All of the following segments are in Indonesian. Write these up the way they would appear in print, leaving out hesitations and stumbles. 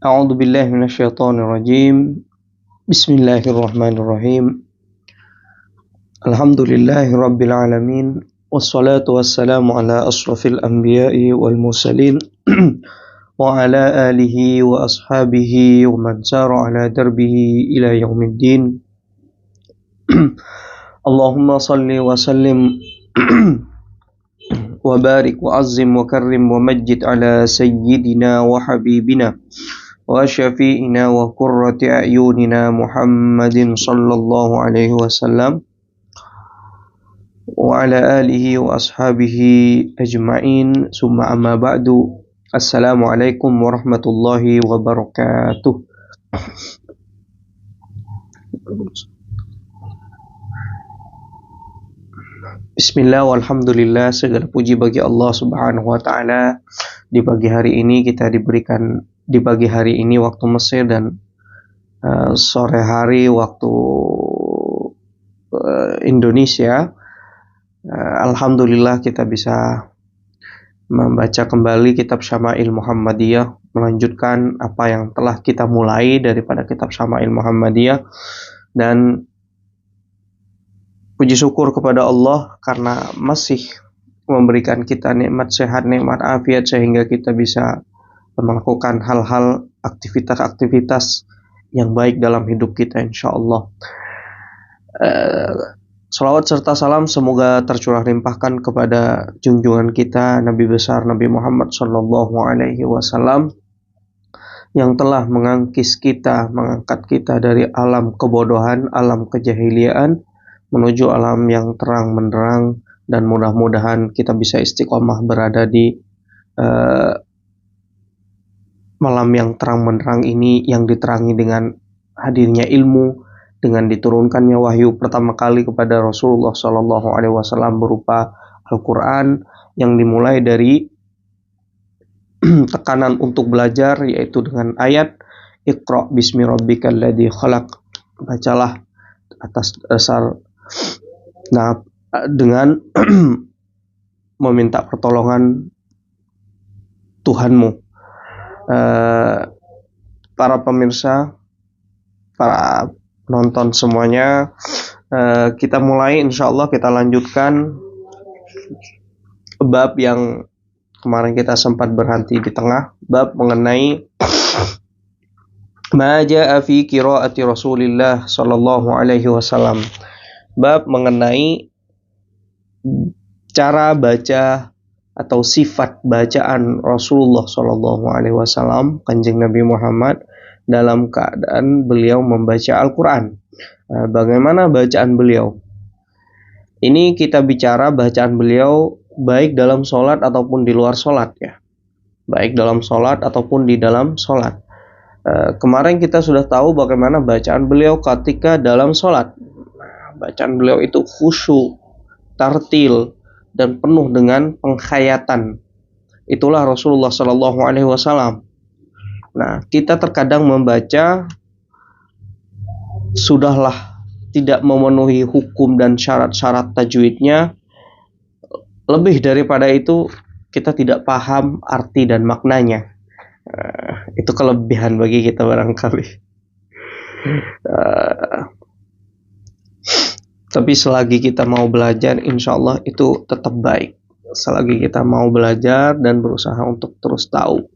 A'udzu billahi minasyaitonir rajim. Bismillahirrahmanirrahim. Alhamdulillahirabbil alamin. Wassalatu wassalamu ala asyrafil anbiya'i wal mursalin wa ala alihi wa ashabihi wa man sara ala darbihi ila yaumiddin. Allahumma salli wa sallim wa barik wa azzim wa karrim wa majjid ala sayyidina wa habibina wa syafi'ina wa qurrati a'yunina Muhammadin sallallahu alaihi wasallam wa ala alihi wa ashabihi ajma'in, summa amma ba'du. Assalamualaikum warahmatullahi wabarakatuh. Bismillah walhamdulillah, segala puji bagi Allah subhanahu wa ta'ala. Di pagi hari ini waktu Mesir dan sore hari waktu Indonesia. Alhamdulillah kita bisa membaca kembali kitab Syama'il Muhammadiyah, melanjutkan apa yang telah kita mulai daripada kitab Syama'il Muhammadiyah. Dan puji syukur kepada Allah karena masih memberikan kita nikmat sehat, nikmat afiat, sehingga kita bisa melakukan hal-hal aktivitas-aktivitas yang baik dalam hidup kita, insyaallah. Salawat serta salam semoga tercurah limpahkan kepada junjungan kita Nabi besar Nabi Muhammad sallallahu alaihi wasallam yang telah mengangkat kita dari alam kebodohan, alam kejahiliaan menuju alam yang terang benderang, dan mudah-mudahan kita bisa istiqomah berada di malam yang terang benderang ini, yang diterangi dengan hadirnya ilmu, dengan diturunkannya wahyu pertama kali kepada Rasulullah Sallallahu Alaihi Wasallam berupa Al-Quran, yang dimulai dari tekanan untuk belajar, yaitu dengan ayat Iqra bismi rabbikal ladzi khalaq, bacalah atas dasar dengan meminta pertolongan Tuhanmu. Para pemirsa, para penonton semuanya, kita mulai, insyaallah kita lanjutkan bab yang kemarin kita sempat berhenti di tengah, bab mengenai ma jaa fi qiraati Rasulillah sallallahu alaihi wasallam, bab mengenai cara baca atau sifat bacaan Rasulullah sallallahu alaihi wasallam, Kanjeng Nabi Muhammad, dalam keadaan beliau membaca Al-Quran. Bagaimana bacaan beliau? Ini kita bicara bacaan beliau baik dalam sholat ataupun di luar sholat, ya. Baik dalam sholat ataupun di dalam sholat. Kemarin kita sudah tahu bagaimana bacaan beliau ketika dalam sholat. Bacaan beliau itu khusyuk, tartil, dan penuh dengan penghayatan. Itulah Rasulullah Sallallahu Alaihi Wasallam. Nah, kita terkadang membaca sudahlah tidak memenuhi hukum dan syarat-syarat tajwidnya. Lebih daripada itu, kita tidak paham arti dan maknanya. Itu kelebihan bagi kita barangkali. Tapi selagi kita mau belajar, insyaallah itu tetap baik. Selagi kita mau belajar dan berusaha untuk terus tahu.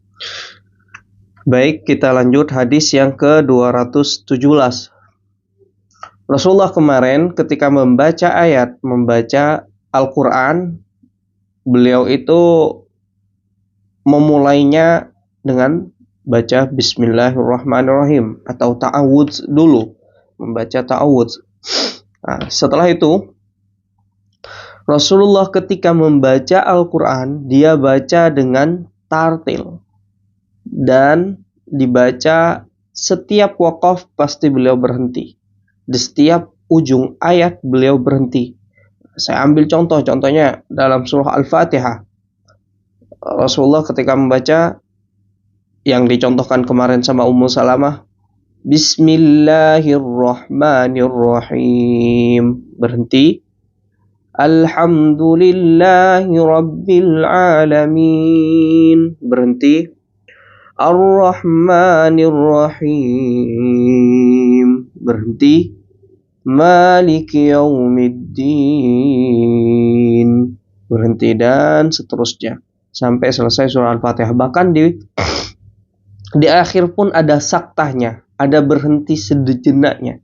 Baik, kita lanjut hadis yang ke-217. Rasulullah kemarin ketika membaca Al-Quran, beliau itu memulainya dengan baca Bismillahirrahmanirrahim atau ta'awudz dulu, membaca ta'awudz. Nah, setelah itu Rasulullah ketika membaca Al-Quran, dia baca dengan tartil, dan dibaca setiap waqaf pasti beliau berhenti. Di setiap ujung ayat beliau berhenti. Saya ambil contohnya dalam surah Al-Fatihah. Rasulullah ketika membaca yang dicontohkan kemarin sama Ummu Salamah, Bismillahirrahmanirrahim, berhenti. Alhamdulillahi rabbil alamin, berhenti. Ar-Rahmanir Rahim. Berhenti. Maliki Yaumiddin. Berhenti dan seterusnya sampai selesai surah Al-Fatihah. Bahkan di akhir pun ada saktahnya, ada berhenti sejejaknya.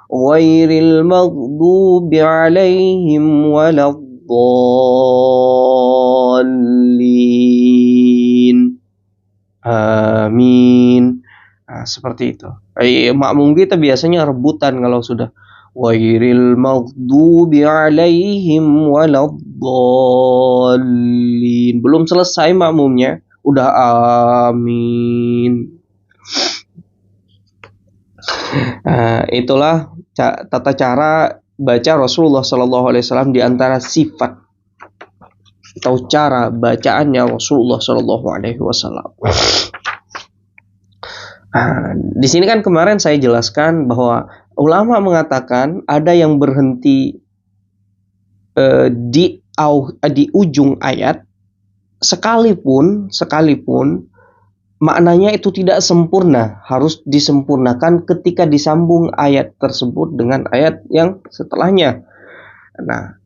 Ghairil maghdubi alaihim waladdallin. Amin. Nah, seperti itu. Makmum kita biasanya rebutan kalau sudah ghairil maghdubi alaihim waladdallin. Belum selesai makmumnya udah amin. Itulah tata cara baca Rasulullah SAW di antara sifat atau cara bacaannya Rasulullah SAW. Di sini kan kemarin saya jelaskan bahwa ulama mengatakan ada yang berhenti di ujung ayat sekalipun maknanya itu tidak sempurna, harus disempurnakan ketika disambung ayat tersebut dengan ayat yang setelahnya. Nah,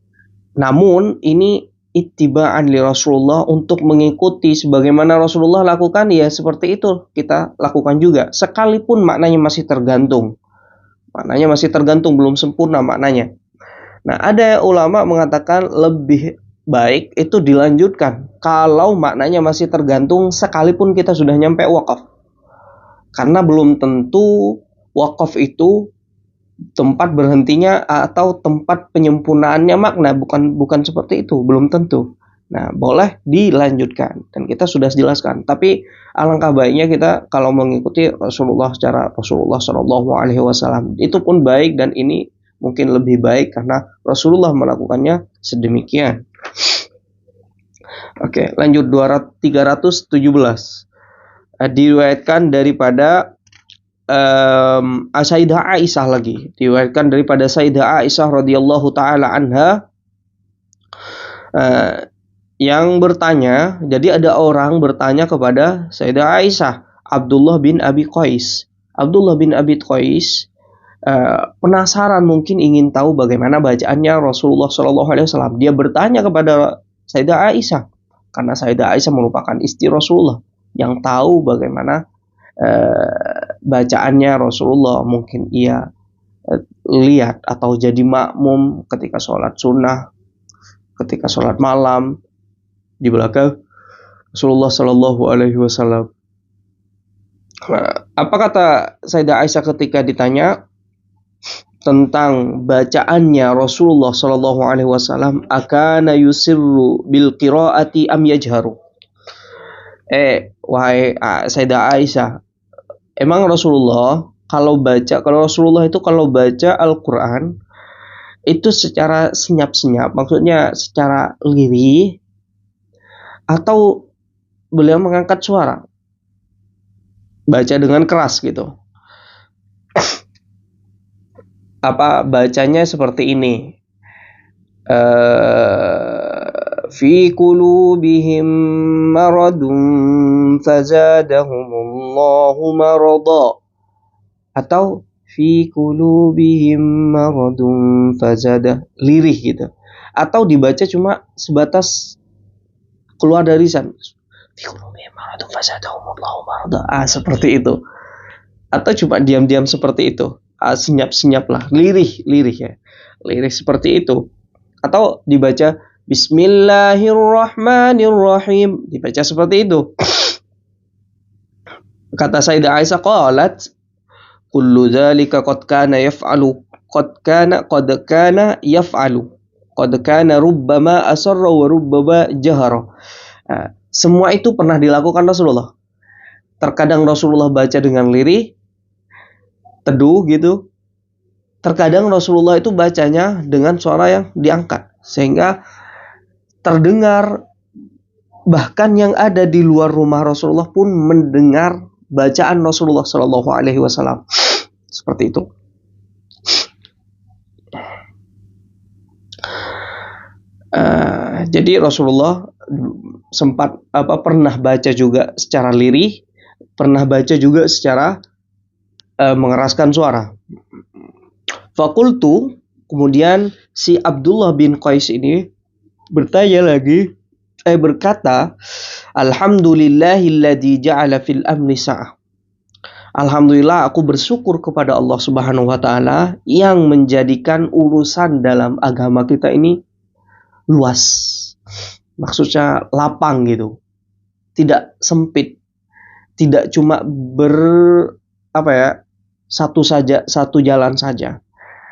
namun ini ittiba'an li Rasulullah, untuk mengikuti sebagaimana Rasulullah lakukan, ya seperti itu kita lakukan juga, sekalipun maknanya masih tergantung, belum sempurna maknanya. Nah, ada ulama mengatakan lebih baik itu dilanjutkan kalau maknanya masih tergantung sekalipun kita sudah nyampe wakaf, karena belum tentu wakaf itu tempat berhentinya atau tempat penyempurnaannya makna, bukan seperti itu, belum tentu. Nah, boleh dilanjutkan dan kita sudah jelaskan. Tapi alangkah baiknya kita kalau mengikuti Rasulullah SAW itu pun baik, dan ini mungkin lebih baik karena Rasulullah melakukannya sedemikian. Oke, lanjut 317. Diriwayatkan daripada Sayyidah Aisyah lagi. Diriwayatkan daripada Sayyidah Aisyah radhiyallahu taala anha yang bertanya. Jadi ada orang bertanya kepada Sayyidah Aisyah, Abdullah bin Abi Qais. Penasaran, mungkin ingin tahu bagaimana bacaannya Rasulullah SAW. Dia bertanya kepada Sayyidah Aisyah karena Sayyidah Aisyah merupakan istri Rasulullah yang tahu bagaimana bacaannya Rasulullah. Mungkin ia lihat atau jadi makmum ketika sholat sunnah, ketika sholat malam di belakang Rasulullah Shallallahu Alaihi Wasallam. Apa kata Sayyidah Aisyah ketika ditanya tentang bacaannya Rasulullah Shallallahu Alaihi Wasallam? Akana yusirru bil qiraati am yajharu? Wahai Sayyidah Aisyah, emang Rasulullah kalau Rasulullah itu kalau baca Al-Quran itu secara senyap-senyap, maksudnya secara lirih, atau beliau mengangkat suara, baca dengan keras gitu? Apa bacanya seperti ini? Fi qulubihim maradun fazadahumullahu marada, atau fi qulubihim maradun fazadah, lirih gitu, atau dibaca cuma sebatas keluar dari lisan, fi qulubihim maradun fazadahumullahu marada, seperti itu, atau cuma diam-diam seperti itu, senyap-senyap lah, lirih ya, lirih seperti itu, atau dibaca Bismillahirrahmanirrahim, dibaca seperti itu. Kata Sayyidah Aisyah, qalat kullu dzalika qad kana yaf'alu, qad kana yaf'alu, qad kana rubbama asarra wa rubbama jahara. Semua itu pernah dilakukan Rasulullah. Terkadang Rasulullah baca dengan lirih, teduh gitu. Terkadang Rasulullah itu bacanya dengan suara yang diangkat sehingga terdengar, bahkan yang ada di luar rumah Rasulullah pun mendengar bacaan Rasulullah Shallallahu Alaihi Wasallam. Seperti itu. Jadi Rasulullah sempat pernah baca juga secara lirih, pernah baca juga secara mengeraskan suara. Fakultu, kemudian si Abdullah bin Qais ini berkata, Alhamdulillahilladzi ja'ala fil amni sa'ah. Alhamdulillah, aku bersyukur kepada Allah Subhanahu wa taala yang menjadikan urusan dalam agama kita ini luas. Maksudnya lapang gitu. Tidak sempit. Tidak cuma satu jalan saja.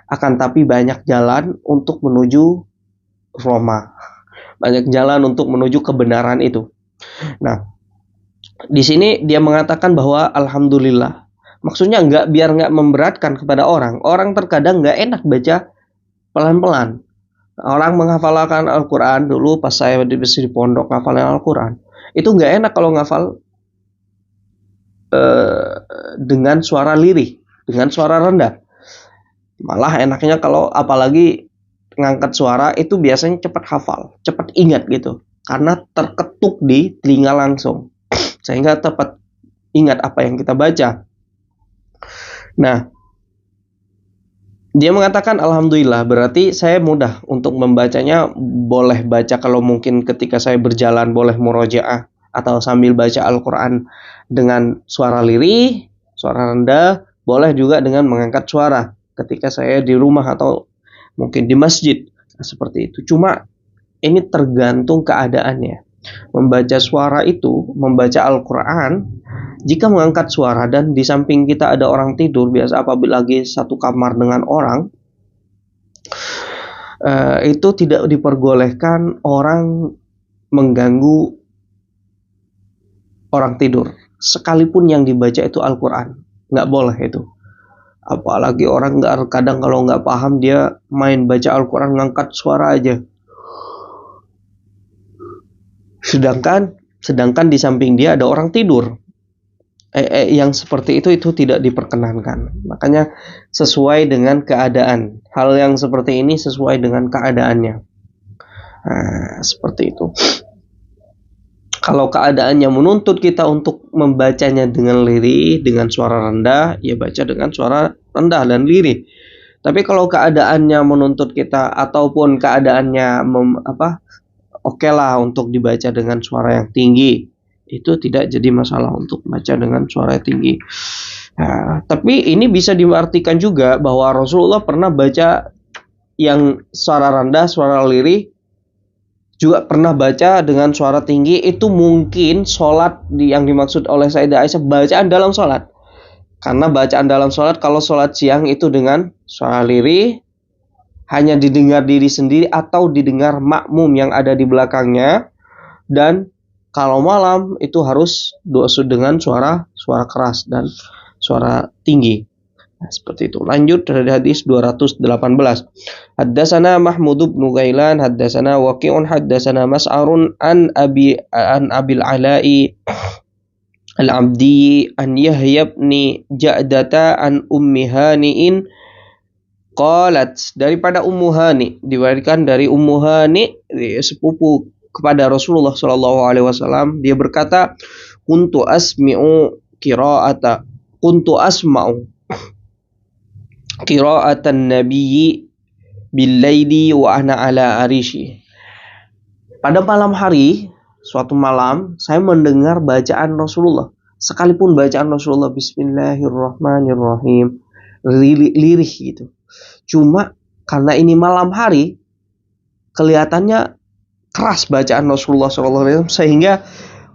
Akan tapi banyak jalan untuk menuju Roma. Banyak jalan untuk menuju kebenaran itu. Nah, di sini dia mengatakan bahwa alhamdulillah. Maksudnya biar nggak memberatkan kepada orang. Orang terkadang nggak enak baca pelan-pelan. Orang menghafalkan Al-Quran dulu pas saya di pondok ngafalin Al-Quran. Itu nggak enak kalau ngafal dengan suara lirih, dengan suara rendah. Malah enaknya kalau apalagi ngangkat suara itu biasanya cepat hafal, cepat ingat gitu. Karena terketuk di telinga langsung. Sehingga tepat ingat apa yang kita baca. Nah, dia mengatakan alhamdulillah, berarti saya mudah untuk membacanya. Boleh baca kalau mungkin ketika saya berjalan boleh murojaah atau sambil baca Al-Quran dengan suara lirih, suara rendah. Boleh juga dengan mengangkat suara ketika saya di rumah atau mungkin di masjid. Seperti itu. Cuma ini tergantung keadaannya. Membaca suara itu, membaca Al-Quran, jika mengangkat suara dan di samping kita ada orang tidur, biasa apabila lagi satu kamar dengan orang, itu tidak diperbolehkan orang mengganggu orang tidur. Sekalipun yang dibaca itu Al-Quran, nggak boleh itu. Apalagi orang kadang kalau nggak paham dia main baca Al-Quran ngangkat suara aja. Sedangkan di samping dia ada orang tidur. Yang seperti itu tidak diperkenankan. Makanya sesuai dengan keadaan. Hal yang seperti ini sesuai dengan keadaannya. Seperti itu. Kalau keadaannya menuntut kita untuk membacanya dengan lirih, dengan suara rendah, ya baca dengan suara rendah dan lirih. Tapi kalau keadaannya menuntut kita ataupun keadaannya oke lah untuk dibaca dengan suara yang tinggi, itu tidak jadi masalah untuk baca dengan suara yang tinggi. Tapi ini bisa diartikan juga bahwa Rasulullah pernah baca yang suara rendah, suara lirih, juga pernah baca dengan suara tinggi. Itu mungkin sholat yang dimaksud oleh Sayyidah Aisyah bacaan dalam sholat. Karena bacaan dalam sholat, kalau sholat siang itu dengan suara lirih, hanya didengar diri sendiri atau didengar makmum yang ada di belakangnya. Dan kalau malam itu harus dengan suara keras dan suara tinggi. Nah, seperti itu. Lanjut dari hadis 218. Haddatsana Mahmud bin Ghailan, haddatsana Waqi'un, haddatsana Mas'arun an Abil Ala'i Al-Abdi an Yahya bin Ja'data an Ummi Hani'in qalat, daripada Ummu Hani, diwariskan dari Ummu Hani, sepupu kepada Rasulullah sallallahu alaihi wasallam, dia berkata, kuntu asma'u qira'atan nabiyyi bil-laili wa ana ala arishi. Pada malam hari, suatu malam saya mendengar bacaan Rasulullah. Sekalipun bacaan Rasulullah Bismillahirrahmanirrahim, lirih gitu. Cuma karena ini malam hari, kelihatannya keras bacaan Rasulullah SAW, sehingga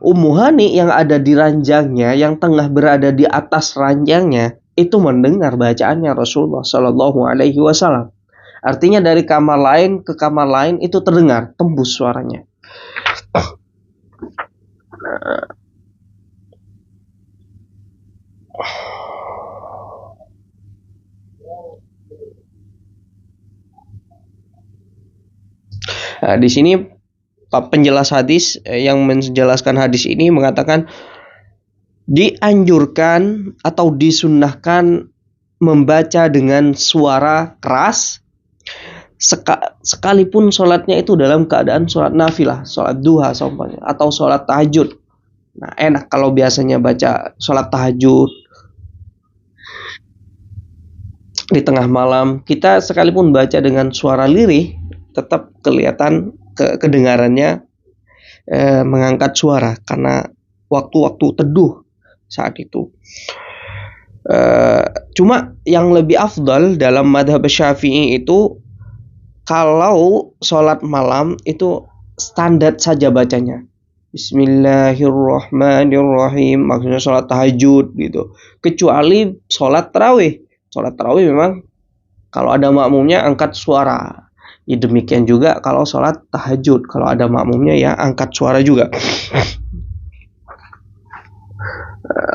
Ummu Hani yang ada di ranjangnya, yang tengah berada di atas ranjangnya, itu mendengar bacaannya Rasulullah SAW. Artinya dari kamar lain ke kamar lain itu terdengar, tembus suaranya. Nah, di sini penjelas hadis yang menjelaskan hadis ini mengatakan dianjurkan atau disunnahkan membaca dengan suara keras sekalipun sholatnya itu dalam keadaan sholat nafilah, sholat duha atau sholat tahajud. Nah, enak kalau biasanya baca sholat tahajud di tengah malam, kita sekalipun baca dengan suara lirih, tetap kelihatan kedengarannya mengangkat suara karena waktu-waktu teduh saat itu. Cuma yang lebih afdal dalam madhab Syafi'i itu kalau sholat malam itu standar saja bacanya. Bismillahirrahmanirrahim, maksudnya sholat tahajud gitu. Kecuali sholat tarawih. Sholat tarawih memang kalau ada makmumnya angkat suara. Ya, demikian juga kalau sholat tahajud. Kalau ada makmumnya ya angkat suara juga.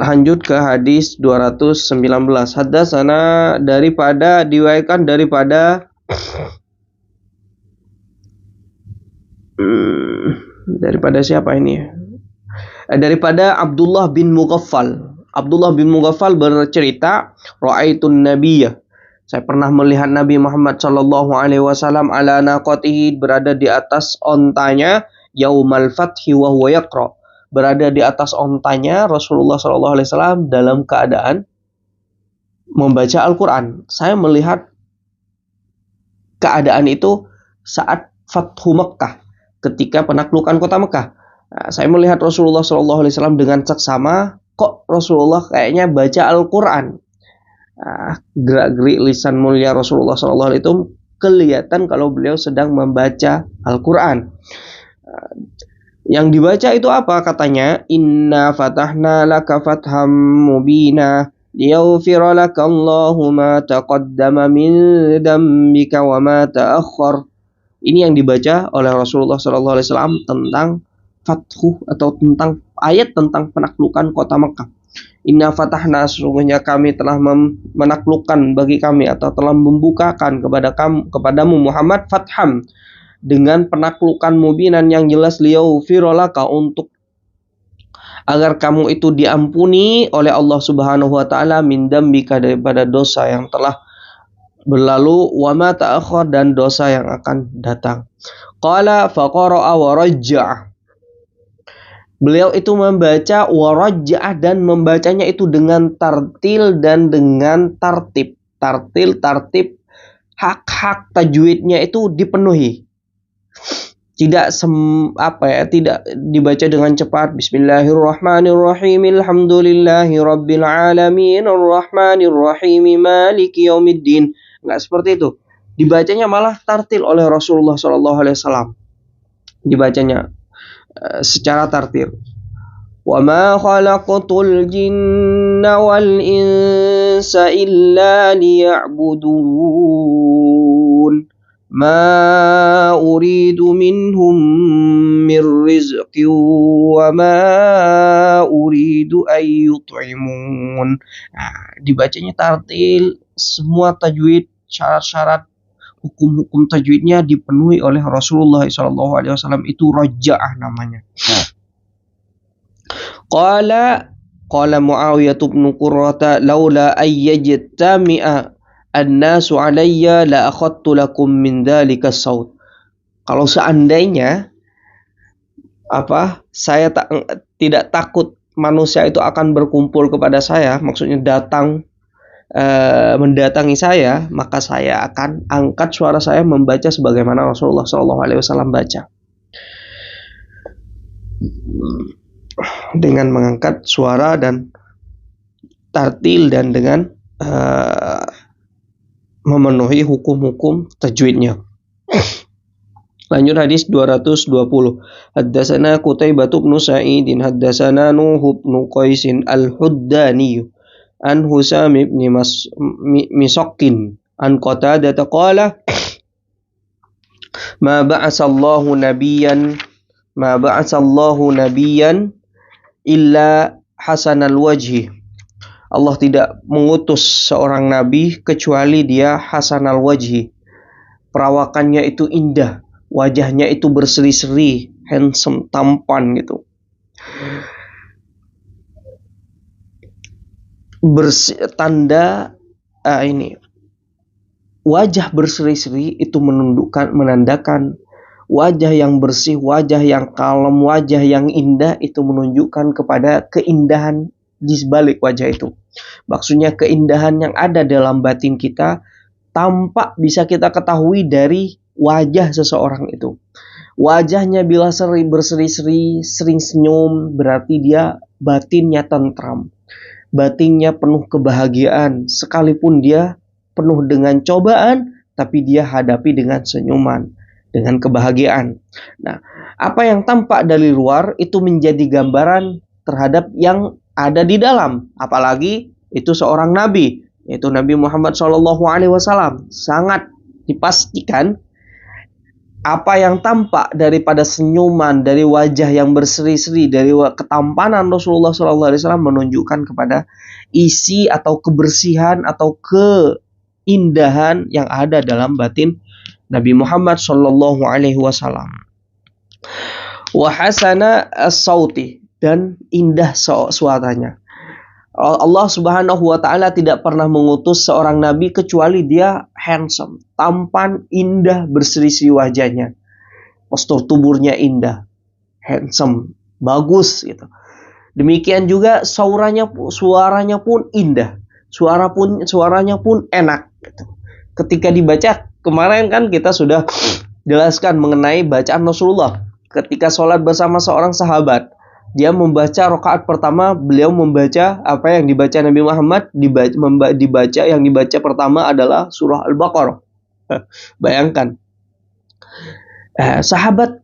Lanjut ke hadis 219. Haddatsana diriwayatkan daripada siapa ini ya? Daripada Abdullah bin Mughaffal. Abdullah bin Mughaffal bercerita, ra'aitun nabiyya, saya pernah melihat Nabi Muhammad sallallahu alaihi wasallam ala naqatihi, berada di atas ontanya, yaumal fathi wa huwa yaqra, berada di atas ontanya Rasulullah sallallahu alaihi wasallam dalam keadaan membaca Al-Qur'an. Saya melihat keadaan itu saat Fathu Makkah, ketika penaklukan kota Mekah. Nah, saya melihat Rasulullah sallallahu alaihi wasallam dengan seksama, kok Rasulullah kayaknya baca Al-Qur'an. Gerak-gerik lisan mulia Rasulullah sallallahu alaihi wasallam kelihatan kalau beliau sedang membaca Al-Qur'an. Yang dibaca itu apa? Katanya, inna fatahna laka fatham mubina liyaghfira laka Allahu ma taqaddama min dambika wa ma ta'akhkhar. Ini yang dibaca oleh Rasulullah sallallahu alaihi wasallam tentang fathu atau tentang ayat tentang penaklukan kota Mekah. Inna fatahna, sesungguhnya kami telah menaklukkan bagi kami atau telah membukakan kepadamu Muhammad fatham, dengan penaklukan mubinan yang jelas, liyaghfira laka, untuk agar kamu itu diampuni oleh Allah Subhanahu wa taala, min dambika, daripada dosa yang telah berlalu, wa ma ta'akhkhar, dan dosa yang akan datang. Qala faqara'a wa rajja'a. Beliau itu membaca wa rajja'a, dan membacanya itu dengan tartil dan dengan tartib. Tartib, hak-hak tajwidnya itu dipenuhi. Tidak tidak dibaca dengan cepat. Bismillahirrahmanirrahim, alhamdulillahi rabbil alamin, arrahmanir rahim, maliki yaumiddin. Enggak seperti itu. Dibacanya malah tartil oleh Rasulullah sallallahu alaihi wasallam. Dibacanya secara tartil. Wa ma khalaqtul jinna wal insa illa liya'budun. Ma uridu minhum mir rizqi wa ma uridu ay yut'imun. Nah, dibacanya tartil, semua tajwid, syarat-syarat hukum-hukum tajwidnya dipenuhi oleh Rasulullah SAW. Itu raja'ah namanya. Qala Muawiyah bin Qurrata, laula ayyajtami'a an-nasu alayya la akhadtu lakum min dzalika saut. Kalau seandainya saya tidak takut manusia itu akan berkumpul kepada saya, maksudnya mendatangi saya, maka saya akan angkat suara saya membaca sebagaimana Rasulullah SAW baca, dengan mengangkat suara dan tartil dan dengan memenuhi hukum-hukum tajwidnya. Lanjut hadis 220. Haddatsana Qutaibah bin Sa'id, haddatsana Nuh bin Qais al-Huddani an Husam bin Misaqin an Qatadah qala ma ba'asallahu nabiyyan illa hasanal wajhi. Allah tidak mengutus seorang nabi kecuali dia hasanal wajhi. Perawakannya itu indah, wajahnya itu berseri-seri, handsome, tampan gitu. Wajah berseri-seri itu menandakan wajah yang bersih, wajah yang kalem, wajah yang indah itu menunjukkan kepada keindahan di sebalik wajah itu. Maksudnya keindahan yang ada dalam batin kita tampak bisa kita ketahui dari wajah seseorang itu. Wajahnya bila berseri-seri, sering senyum, berarti dia batinnya tentram. Batinnya penuh kebahagiaan, sekalipun dia penuh dengan cobaan, tapi dia hadapi dengan senyuman, dengan kebahagiaan. Nah, apa yang tampak dari luar itu menjadi gambaran terhadap yang ada di dalam. Apalagi itu seorang nabi, yaitu Nabi Muhammad SAW. Sangat dipastikan apa yang tampak daripada senyuman, dari wajah yang berseri-seri, dari ketampanan Rasulullah SAW menunjukkan kepada isi atau kebersihan atau keindahan yang ada dalam batin Nabi Muhammad SAW. Wahasana as-sauti, dan indah suaranya. Allah Subhanahu wa Ta'ala tidak pernah mengutus seorang nabi kecuali dia handsome, tampan, indah, berseri-seri wajahnya, postur tubuhnya indah, handsome, bagus gitu. Demikian juga suaranya pun indah, suaranya pun enak gitu. Ketika dibaca, kemarin kan kita sudah jelaskan mengenai bacaan Rasulullah ketika sholat bersama seorang sahabat. Dia membaca rakaat pertama, beliau membaca apa yang dibaca Nabi Muhammad, yang dibaca pertama adalah surah Al-Baqarah. Bayangkan, sahabat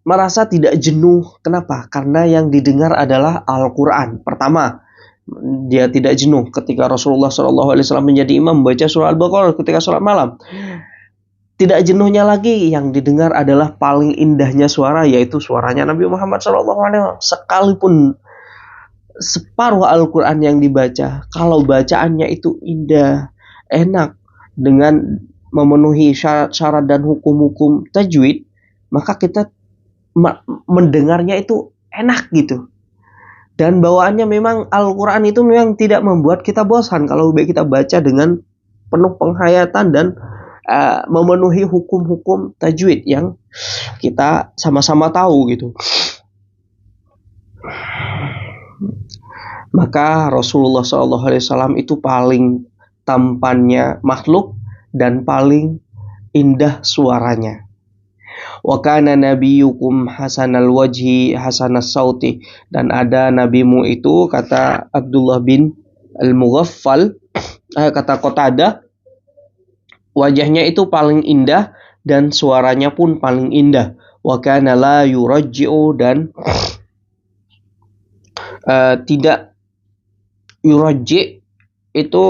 merasa tidak jenuh. Kenapa? Karena yang didengar adalah Al-Quran. Pertama, dia tidak jenuh ketika Rasulullah SAW menjadi imam membaca surah Al-Baqarah ketika sholat malam. Tidak jenuhnya lagi, yang didengar adalah paling indahnya suara, yaitu suaranya Nabi Muhammad SAW. Sekalipun separuh Al-Quran yang dibaca, kalau bacaannya itu indah, enak, dengan memenuhi syarat dan hukum-hukum tajwid, maka kita mendengarnya itu enak gitu. Dan bawaannya memang Al-Quran itu memang tidak membuat kita bosan kalau kita baca dengan penuh penghayatan dan memenuhi hukum-hukum tajwid yang kita sama-sama tahu gitu. Maka Rasulullah SAW itu paling tampannya makhluk dan paling indah suaranya. Wa kana nabiyyukum hasanal wajhi hasanas sauti, dan ada nabimu itu, kata Abdullah bin Al-Mughaffal, kata Qatadah, wajahnya itu paling indah dan suaranya pun paling indah. Wa kana la yurajji'u, dan tidak yurajji' itu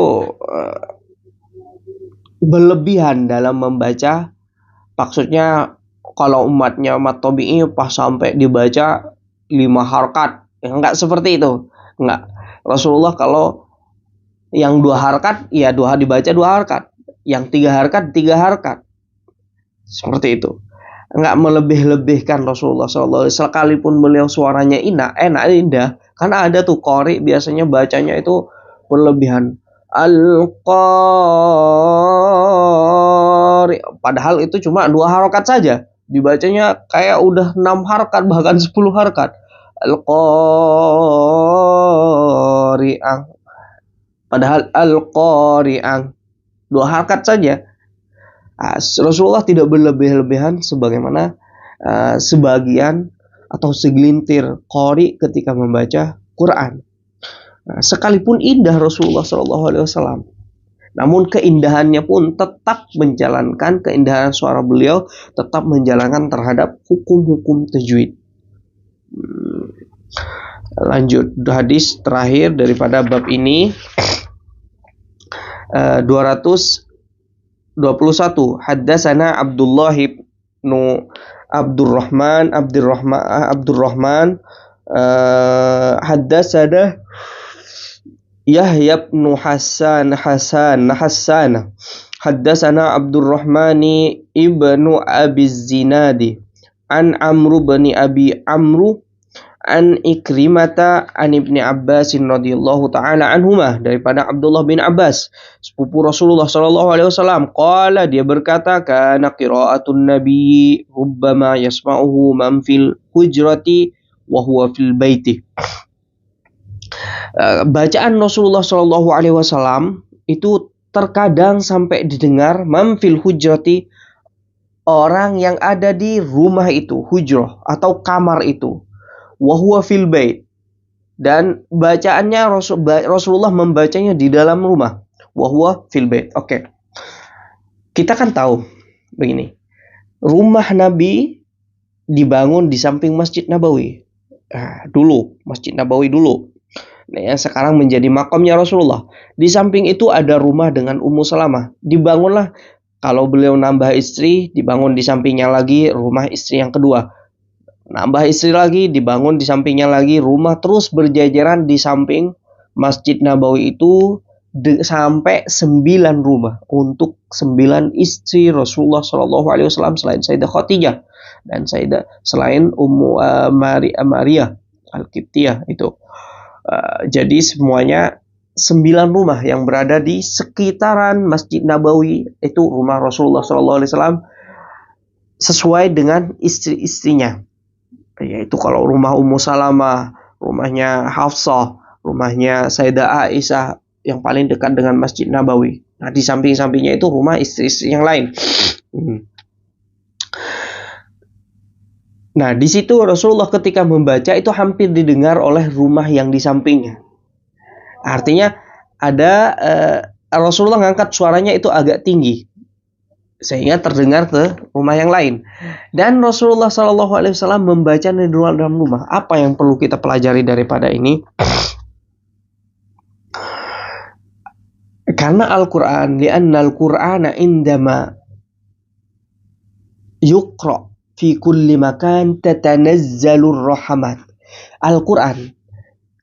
berlebihan dalam membaca. Maksudnya kalau umat tabi'i pas sampai dibaca 5 harkat, enggak seperti itu. Enggak. Rasulullah kalau yang 2 harkat ya dibaca 2 harkat. Yang 3 harkat, 3 harkat. Seperti itu. Enggak melebih-lebihkan Rasulullah SAW. Sekalipun beliau suaranya enak, indah. Karena ada tuh qori biasanya bacanya itu berlebihan. Al-qari. Padahal itu cuma 2 harokat saja. Dibacanya kayak udah 6 harkat, bahkan 10 harkat. Al-qari'ang. Padahal al-qari'ang 2 harkat saja. Rasulullah tidak berlebih-lebihan sebagaimana sebagian atau segelintir qari ketika membaca Quran. Sekalipun indah Rasulullah SAW, namun keindahannya pun tetap menjalankan, keindahan suara beliau tetap menjalankan terhadap hukum-hukum tajwid. Lanjut, hadis terakhir daripada bab ini, 221. Haddatsana Abdullah bin Abdurrahman haddatsana Yahya bin Hasan haddatsana Abdurrahman ibnu Abi Zinadi an Amr bin Abi Amru an Ikrimata an Ibni Abbas radhiyallahu taala anhumah, daripada Abdullah bin Abbas sepupu Rasulullah sallallahu alaihi wasallam, qala, dia berkata, kana qiraatun nabi rubbama yasma'uhu man fil hujrati wa huwa fil baiti. Bacaan Rasulullah sallallahu alaihi wasallam itu terkadang sampai didengar man fil hujrati, orang yang ada di rumah itu, hujrah atau kamar itu, wa huwa fil bait, dan bacaannya Rasulullah membacanya di dalam rumah, wa huwa fil bait. Oke. Kita kan tahu begini. Rumah Nabi dibangun di samping Masjid Nabawi. Dulu, Masjid Nabawi dulu. Nah, yang sekarang menjadi makamnya Rasulullah. Di samping itu ada rumah dengan Ummu Salamah. Dibangunlah, kalau beliau nambah istri, dibangun di sampingnya lagi rumah istri yang kedua. Nambah istri lagi, dibangun di sampingnya lagi rumah, terus berjajaran di samping Masjid Nabawi itu sampai 9 rumah untuk 9 istri Rasulullah Shallallahu Alaihi Wasallam, selain Sayyidah Khadijah dan selain Ummu Maria Al-Qibtiyah itu. Jadi semuanya 9 rumah yang berada di sekitaran Masjid Nabawi itu rumah Rasulullah Shallallahu Alaihi Wasallam sesuai dengan istri-istrinya. Yaitu kalau rumah Ummu Salamah, rumahnya Hafsah, rumahnya Sayyidah Aisyah yang paling dekat dengan Masjid Nabawi. Nah, di samping-sampingnya itu rumah istri-istri yang lain. Nah, di situ Rasulullah ketika membaca itu hampir didengar oleh rumah yang di sampingnya. Artinya ada Rasulullah ngangkat suaranya itu agak tinggi sehingga terdengar ke rumah yang lain. Dan Rasulullah Shallallahu Alaihi Wasallam membaca di dalam rumah. Apa yang perlu kita pelajari daripada ini? Karena Al-Quran, li'anna Al-Qur'ana indama yuqra fi kulli makan tatanazzalur rahmat. Al-Quran,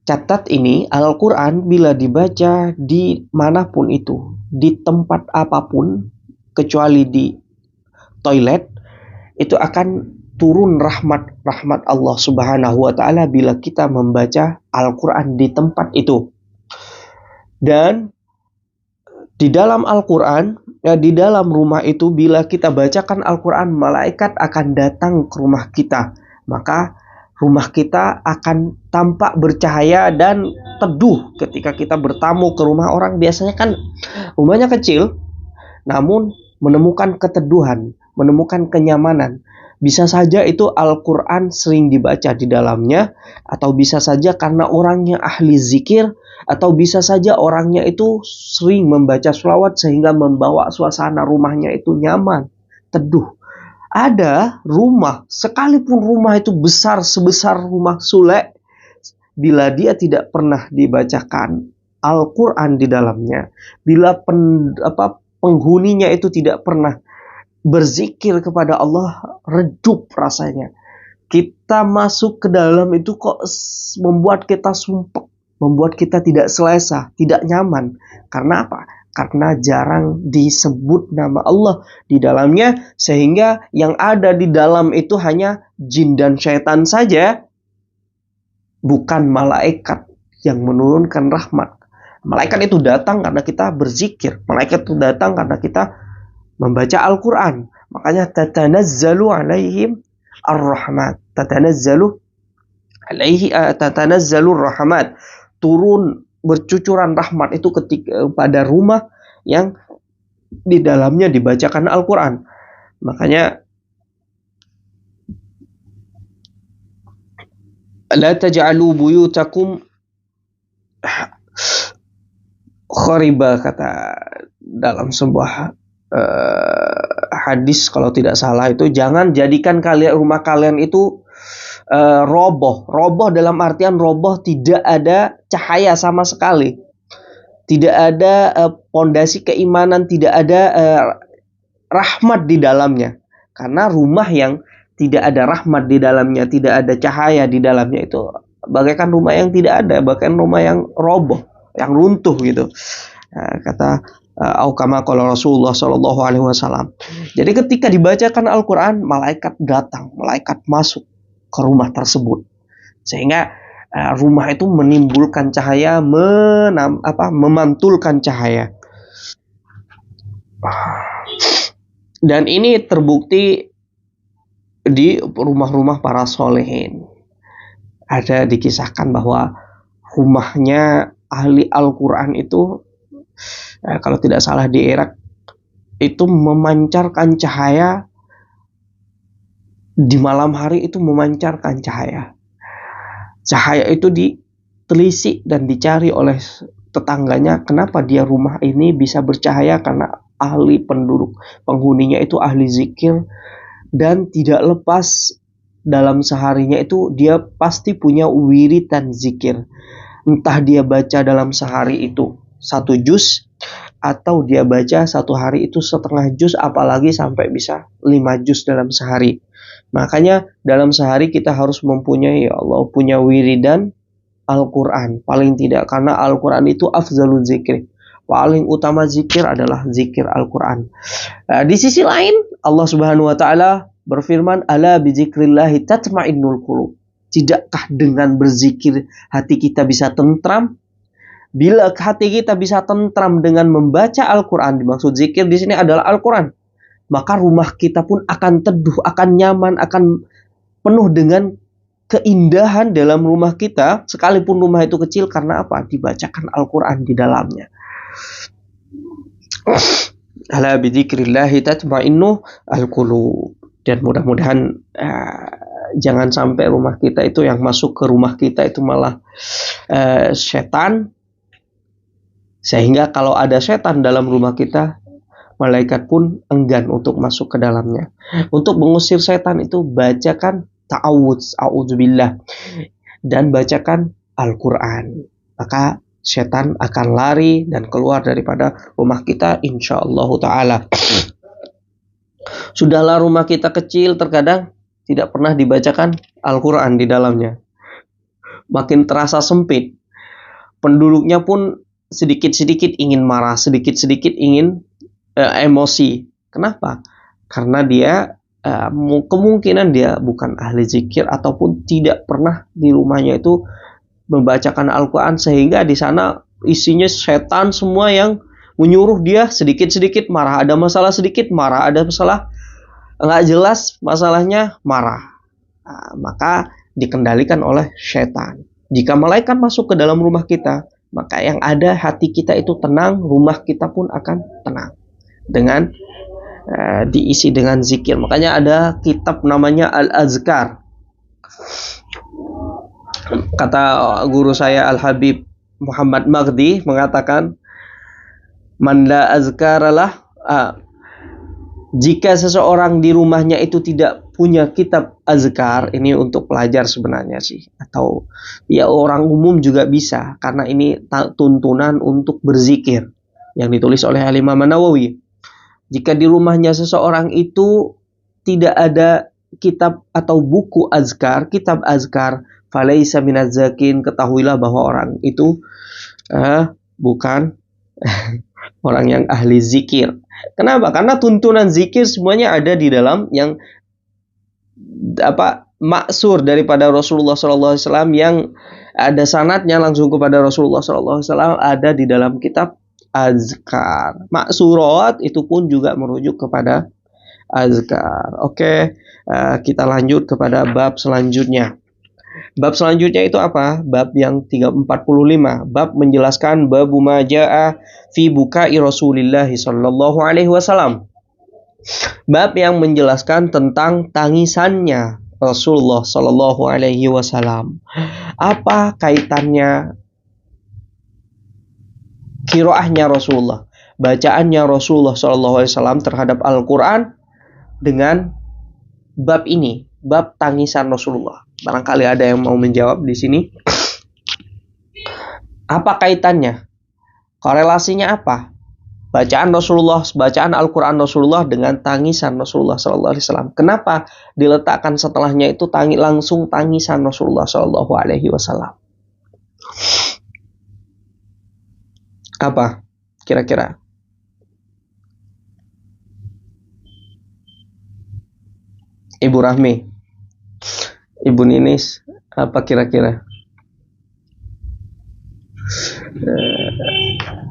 catat ini, Al-Quran bila dibaca di manapun itu, di tempat apapun, kecuali di toilet, itu akan turun rahmat Allah Subhanahu wa Ta'ala bila kita membaca Al-Quran di tempat itu. Dan di dalam Al-Quran, di dalam rumah itu, bila kita bacakan Al-Quran, malaikat akan datang ke rumah kita. Maka rumah kita akan tampak bercahaya dan teduh ketika kita bertamu ke rumah orang. Biasanya kan rumahnya kecil, namun menemukan keteduhan, menemukan kenyamanan. Bisa saja itu Al-Quran sering dibaca di dalamnya, atau bisa saja karena orangnya ahli zikir, atau bisa saja orangnya itu sering membaca sholawat sehingga membawa suasana rumahnya itu nyaman, teduh. Ada rumah, sekalipun rumah itu besar sebesar rumah Sule, bila dia tidak pernah dibacakan Al-Quran di dalamnya, bila penghuninya itu tidak pernah berzikir kepada Allah, redup rasanya. Kita masuk ke dalam itu kok membuat kita sumpek, membuat kita tidak selesa, tidak nyaman. Karena apa? Karena jarang disebut nama Allah di dalamnya, sehingga yang ada di dalam itu hanya jin dan syaitan saja, bukan malaikat yang menurunkan rahmat. Malaikat itu datang karena kita berzikir, malaikat itu datang karena kita membaca Al-Quran. Makanya tatanazzalu alaihim ar-rahmat, tatanazzalu rahmat, turun bercucuran rahmat itu ketika pada rumah yang di dalamnya dibacakan Al-Quran. Makanya la taj'alu buyutakum khariba, kata dalam sebuah hadis kalau tidak salah itu, jangan jadikan rumah kalian itu roboh. Roboh dalam artian roboh tidak ada cahaya sama sekali, tidak ada pondasi keimanan, tidak ada rahmat di dalamnya. Karena rumah yang tidak ada rahmat di dalamnya, tidak ada cahaya di dalamnya, itu bagaikan rumah yang tidak ada, bahkan rumah yang roboh, yang runtuh gitu. Kata kama qala Rasulullah sallallahu alaihi wasallam. Jadi ketika dibacakan Al-Quran, malaikat datang, malaikat masuk ke rumah tersebut. sehingga rumah itu menimbulkan cahaya, memantulkan cahaya. Dan ini terbukti di rumah-rumah para solehin. Ada dikisahkan bahwa rumahnya ahli Al-Quran itu, kalau tidak salah di Irak, itu memancarkan cahaya di malam hari, itu memancarkan cahaya. Cahaya itu ditelisik dan dicari oleh tetangganya, kenapa dia rumah ini bisa bercahaya? Karena ahli penduduk, penghuninya itu ahli zikir, dan tidak lepas dalam seharinya itu dia pasti punya wiridan zikir. Entah dia baca dalam sehari itu 1 juz, atau dia baca satu hari itu setengah juz, apalagi sampai bisa 5 juz dalam sehari. Makanya dalam sehari kita harus mempunyai, ya Allah, punya wiridan Al-Quran paling tidak, karena Al-Quran itu afzalul zikri, paling utama zikir adalah zikir Al-Quran. Di sisi lain Allah Subhanahu wa taala berfirman, ala bizikrillahi tatmainnul qulub. Tidakkah dengan berzikir hati kita bisa tentram? Bila hati kita bisa tentram dengan membaca Al-Quran, dimaksud zikir di sini adalah Al-Quran, maka rumah kita pun akan teduh, akan nyaman, akan penuh dengan keindahan dalam rumah kita, sekalipun rumah itu kecil. Karena apa? Dibacakan Al-Quran di dalamnya. Ala bidzikrillahi tatmainnul qulub. Dan mudah-mudahan jangan sampai rumah kita itu, yang masuk ke rumah kita itu malah setan, sehingga kalau ada setan dalam rumah kita, malaikat pun enggan untuk masuk ke dalamnya. Untuk mengusir setan itu bacakan ta'awudz, a'udzubillah, dan bacakan Al-Quran. Maka setan akan lari dan keluar daripada rumah kita, insyaallah ta'ala. Sudahlah rumah kita kecil, terkadang tidak pernah dibacakan Al-Quran di dalamnya. Makin terasa sempit. Penduduknya pun sedikit-sedikit ingin marah, sedikit-sedikit ingin emosi. Kenapa? Karena dia kemungkinan dia bukan ahli zikir, ataupun tidak pernah di rumahnya itu membacakan Al-Quran, sehingga di sana isinya setan semua yang menyuruh dia sedikit-sedikit marah. Ada masalah sedikit marah, ada masalah nggak jelas masalahnya marah. Maka dikendalikan oleh setan. Jika malaikat masuk ke dalam rumah kita, maka yang ada hati kita itu tenang, rumah kita pun akan tenang dengan diisi dengan zikir. Makanya ada kitab namanya Al-Azkar. Kata guru saya Al-Habib Muhammad Maghdi mengatakan, man la azkaralah, jika seseorang di rumahnya itu tidak punya kitab azkar, ini untuk pelajar sebenarnya sih, atau ya orang umum juga bisa, karena ini tuntunan untuk berzikir yang ditulis oleh Al-Imam Nawawi. Jika di rumahnya seseorang itu tidak ada kitab atau buku azkar, kitab azkar, falaisa minaz zakin, ketahuilah bahwa orang itu bukan orang yang ahli zikir. Kenapa? Karena tuntunan zikir semuanya ada di dalam yang maksur daripada Rasulullah SAW, yang ada sanadnya langsung kepada Rasulullah SAW, ada di dalam kitab azkar. Maksurat itu pun juga merujuk kepada azkar. Oke, kita lanjut kepada bab selanjutnya. Bab selanjutnya itu apa? Bab yang 345. Bab menjelaskan babu ma jaa fi bukai Rasulillah sallallahu alaihi wasallam. Bab yang menjelaskan tentang tangisannya Rasulullah sallallahu alaihi wasallam. Apa kaitannya qiraahnya Rasulullah, bacaannya Rasulullah sallallahu alaihi wasallam terhadap Al-Qur'an dengan bab ini, bab tangisan Rasulullah? Barangkali ada yang mau menjawab di sini. Apa kaitannya? Korelasinya apa? Bacaan Rasulullah, bacaan Al-Quran Rasulullah dengan tangisan Rasulullah Sallallahu Alaihi Wasallam. Kenapa diletakkan setelahnya itu langsung tangisan Rasulullah Sallallahu Alaihi Wasallam? Apa kira-kira? Ibu Rahmi. Ibu Ninis, apa kira-kira?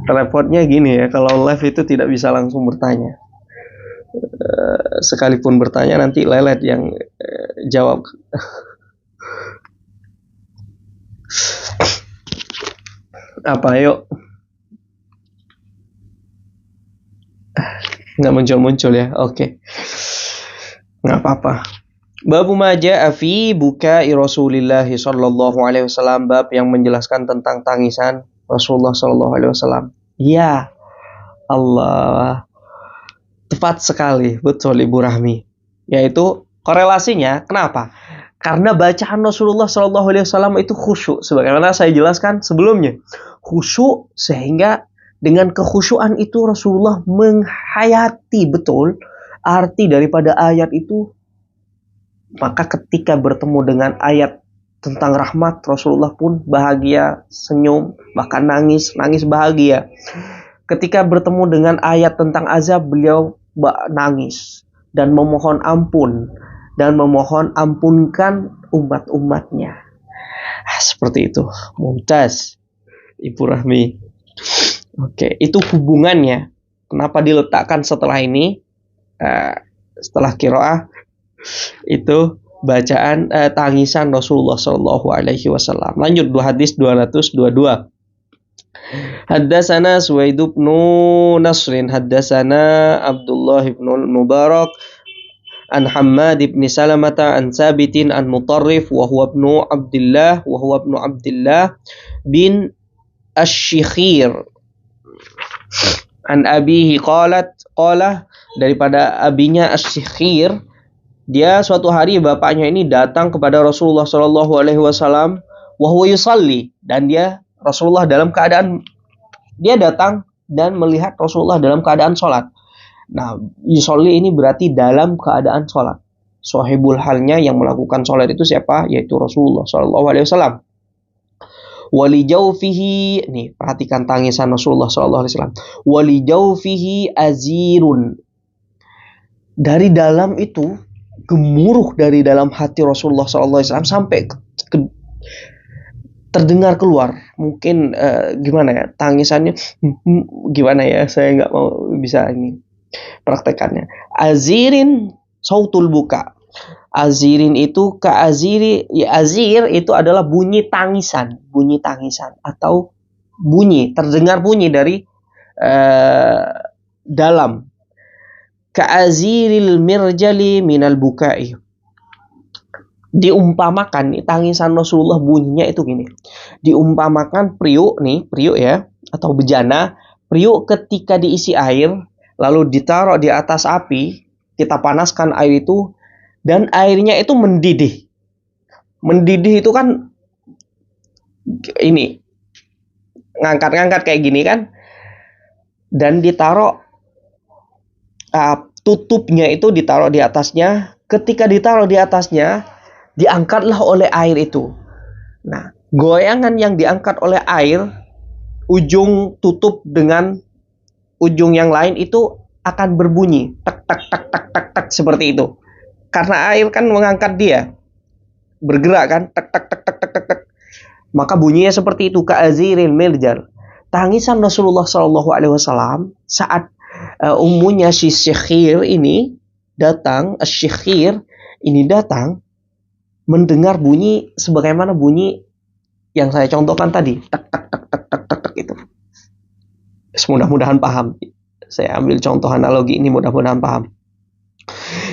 Repotnya gini ya, kalau live itu tidak bisa langsung bertanya. Sekalipun bertanya nanti lelet yang jawab. Apa, yuk? Nggak muncul-muncul ya, oke. Nggak apa-apa. Babu maja afi buka Rasulillah sallallahu alaihi wasallam, bab yang menjelaskan tentang tangisan Rasulullah sallallahu alaihi wasallam. Ya Allah, tepat sekali, betul Ibu Rahmi. Yaitu korelasinya, kenapa? Karena bacaan Rasulullah sallallahu alaihi wasallam itu khusyuk, sebagaimana saya jelaskan sebelumnya. Khusyuk, sehingga dengan kekhusyuan itu Rasulullah menghayati betul arti daripada ayat itu. Maka ketika bertemu dengan ayat tentang rahmat, Rasulullah pun bahagia, senyum, bahkan nangis bahagia. Ketika bertemu dengan ayat tentang azab, beliau nangis dan memohon ampun, dan memohon ampunkan umat-umatnya. Seperti itu. Mumtaz, Ibu Rahmi. Oke, itu hubungannya. Kenapa diletakkan setelah ini? Setelah qiraah itu bacaan tangisan Rasulullah Shallallahu Alaihi Wasallam. Lanjut, hadis 222. Haddatsana Suwaid bin Nasrin, haddatsana Abdullah bin Mubarak an Hammad bin Salamah an Sabitin an Mutarrif wa huwa ibnu Abdullah bin Asy-Syikhir an abihi qala daripada abinya Asy-Syikhir, dia suatu hari bapaknya ini datang kepada Rasulullah Shallallahu Alaihi Wasallam, wa huwa yusalli, dan Rasulullah dalam keadaan, dia datang dan melihat Rasulullah dalam keadaan sholat. Nah, yusalli ini berarti dalam keadaan sholat. Sahibul halnya yang melakukan sholat itu siapa? Yaitu Rasulullah Shallallahu Alaihi Wasallam. Wali jaufihi, nih perhatikan tangisan Rasulullah Shallallahu Alaihi Wasallam. Wali jaufihi azirun, dari dalam itu gemuruh dari dalam hati Rasulullah SAW sampai terdengar keluar. Mungkin gimana ya tangisannya? Gimana ya? Saya nggak mau bisa ini praktekannya. Azirin sautul buka. Azirin itu ke aziri. Ya, azir itu adalah bunyi tangisan atau terdengar bunyi dari dalam. Ka'aziril mirjali minal bukai. Diumpamakan tangisan Rasulullah bunyinya itu gini. Diumpamakan priuk ya, atau bejana. Priuk ketika diisi air lalu ditaruh di atas api, kita panaskan air itu dan airnya itu mendidih. Mendidih itu kan ini ngangkat-ngangkat kayak gini kan, dan ditaruh tutupnya itu ditaruh di atasnya. Ketika ditaruh di atasnya, diangkatlah oleh air itu. Nah, goyangan yang diangkat oleh air, ujung tutup dengan ujung yang lain itu akan berbunyi tak tak tak tak tak tak seperti itu. Karena air kan mengangkat dia, bergerak kan, tak tak tak tak tak tak tak. Maka bunyinya seperti itu, ka'aziril mirjal. Tangisan Rasulullah Shallallahu Alaihi Wasallam saat umumnya si Syekhir ini datang, Syekhir ini datang mendengar bunyi sebagaimana bunyi yang saya contohkan tadi, tak tak tak tak tak tak, tak itu. Mudah-mudahan paham. Saya ambil contoh analogi ini, mudah-mudahan paham.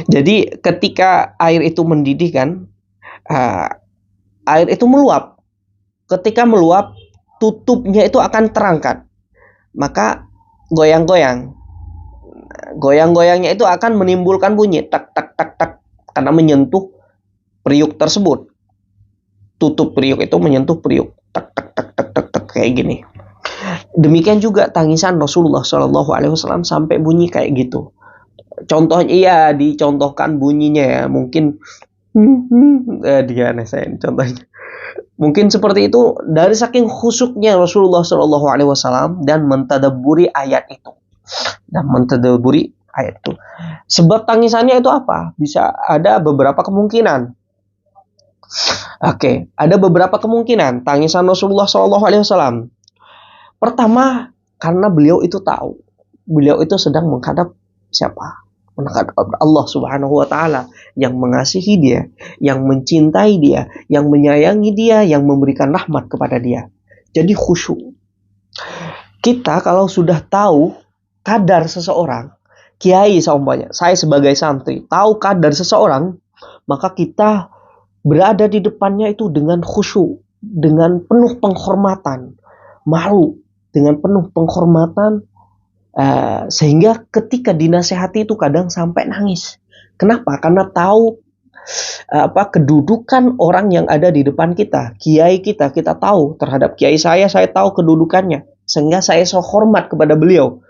Jadi ketika air itu mendidih kan, air itu meluap. Ketika meluap, tutupnya itu akan terangkat. Maka goyang-goyang. Goyang-goyangnya itu akan menimbulkan bunyi tak tak tak tak karena menyentuh periuk tersebut. Tutup periuk itu menyentuh periuk tak tak tak tak tak, tak kayak gini. Demikian juga tangisan Rasulullah Shallallahu Alaihi Wasallam sampai bunyi kayak gitu. Contohnya iya dicontohkan bunyinya ya, mungkin dia saya contohnya. Mungkin seperti itu dari saking khusyuknya Rasulullah Shallallahu Alaihi Wasallam dan mentadabburi ayat itu. Sebab tangisannya itu apa? Bisa ada beberapa kemungkinan. Oke, ada beberapa kemungkinan tangisan Rasulullah SAW. Pertama, karena beliau itu tahu, beliau itu sedang menghadap siapa? Menghadap Allah Subhanahu wa Ta'ala yang mengasihi dia, yang mencintai dia, yang menyayangi dia, yang memberikan rahmat kepada dia. Jadi khusyuk. Kita kalau sudah tahu kadar seseorang, kiai seumpamanya, saya sebagai santri tahu kadar seseorang, maka kita berada di depannya itu dengan khusyuk, dengan penuh penghormatan, malu, dengan penuh penghormatan, sehingga ketika dinasehati itu kadang sampai nangis. Kenapa? Karena tahu kedudukan orang yang ada di depan kita, kiai kita tahu terhadap kiai saya tahu kedudukannya, sehingga saya so hormat kepada beliau.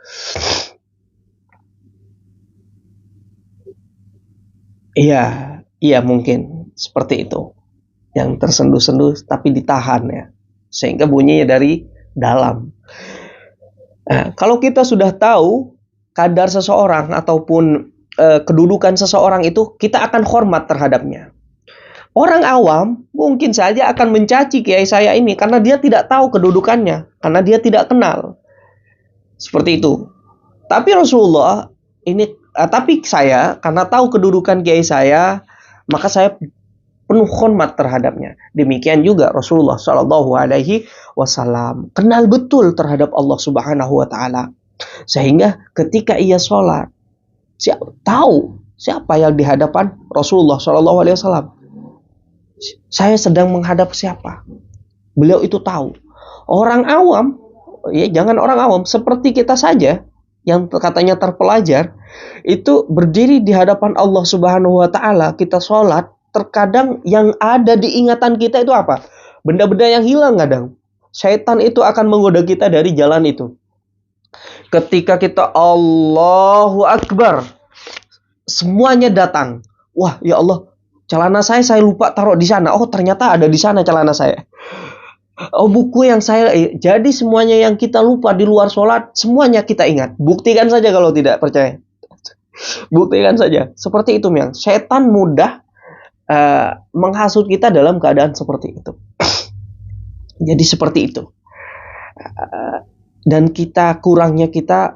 Iya mungkin seperti itu. Yang tersenduh-senduh tapi ditahan ya, sehingga bunyinya dari dalam. Nah, kalau kita sudah tahu kadar seseorang ataupun kedudukan seseorang itu, kita akan hormat terhadapnya. Orang awam mungkin saja akan mencaci kiai saya ini karena dia tidak tahu kedudukannya, karena dia tidak kenal. Seperti itu. Tapi Rasulullah ini, tapi saya karena tahu kedudukan kiai saya, maka saya penuh hormat terhadapnya. Demikian juga Rasulullah Shallallahu Alaihi Wasallam kenal betul terhadap Allah Subhanahu Wa Taala, sehingga ketika ia sholat, tahu siapa yang di hadapan Rasulullah Shallallahu Alaihi Wasallam. Saya sedang menghadap siapa? Beliau itu tahu. Orang awam, ya jangan orang awam, seperti kita saja yang katanya terpelajar, itu berdiri di hadapan Allah Subhanahu Wa Taala, kita sholat. Terkadang yang ada di ingatan kita itu apa? Benda-benda yang hilang kadang. Syaitan itu akan menggoda kita dari jalan itu. Ketika kita Allahu Akbar, semuanya datang. Wah, ya Allah, celana saya lupa taruh di sana. Oh, ternyata ada di sana celana saya. Oh, buku yang saya... Jadi semuanya yang kita lupa di luar sholat, semuanya kita ingat. Buktikan saja kalau tidak percaya. Buktikan saja. Seperti itu, Miang. Syaitan mudah menghasut kita dalam keadaan seperti itu. Jadi seperti itu. Dan kurangnya kita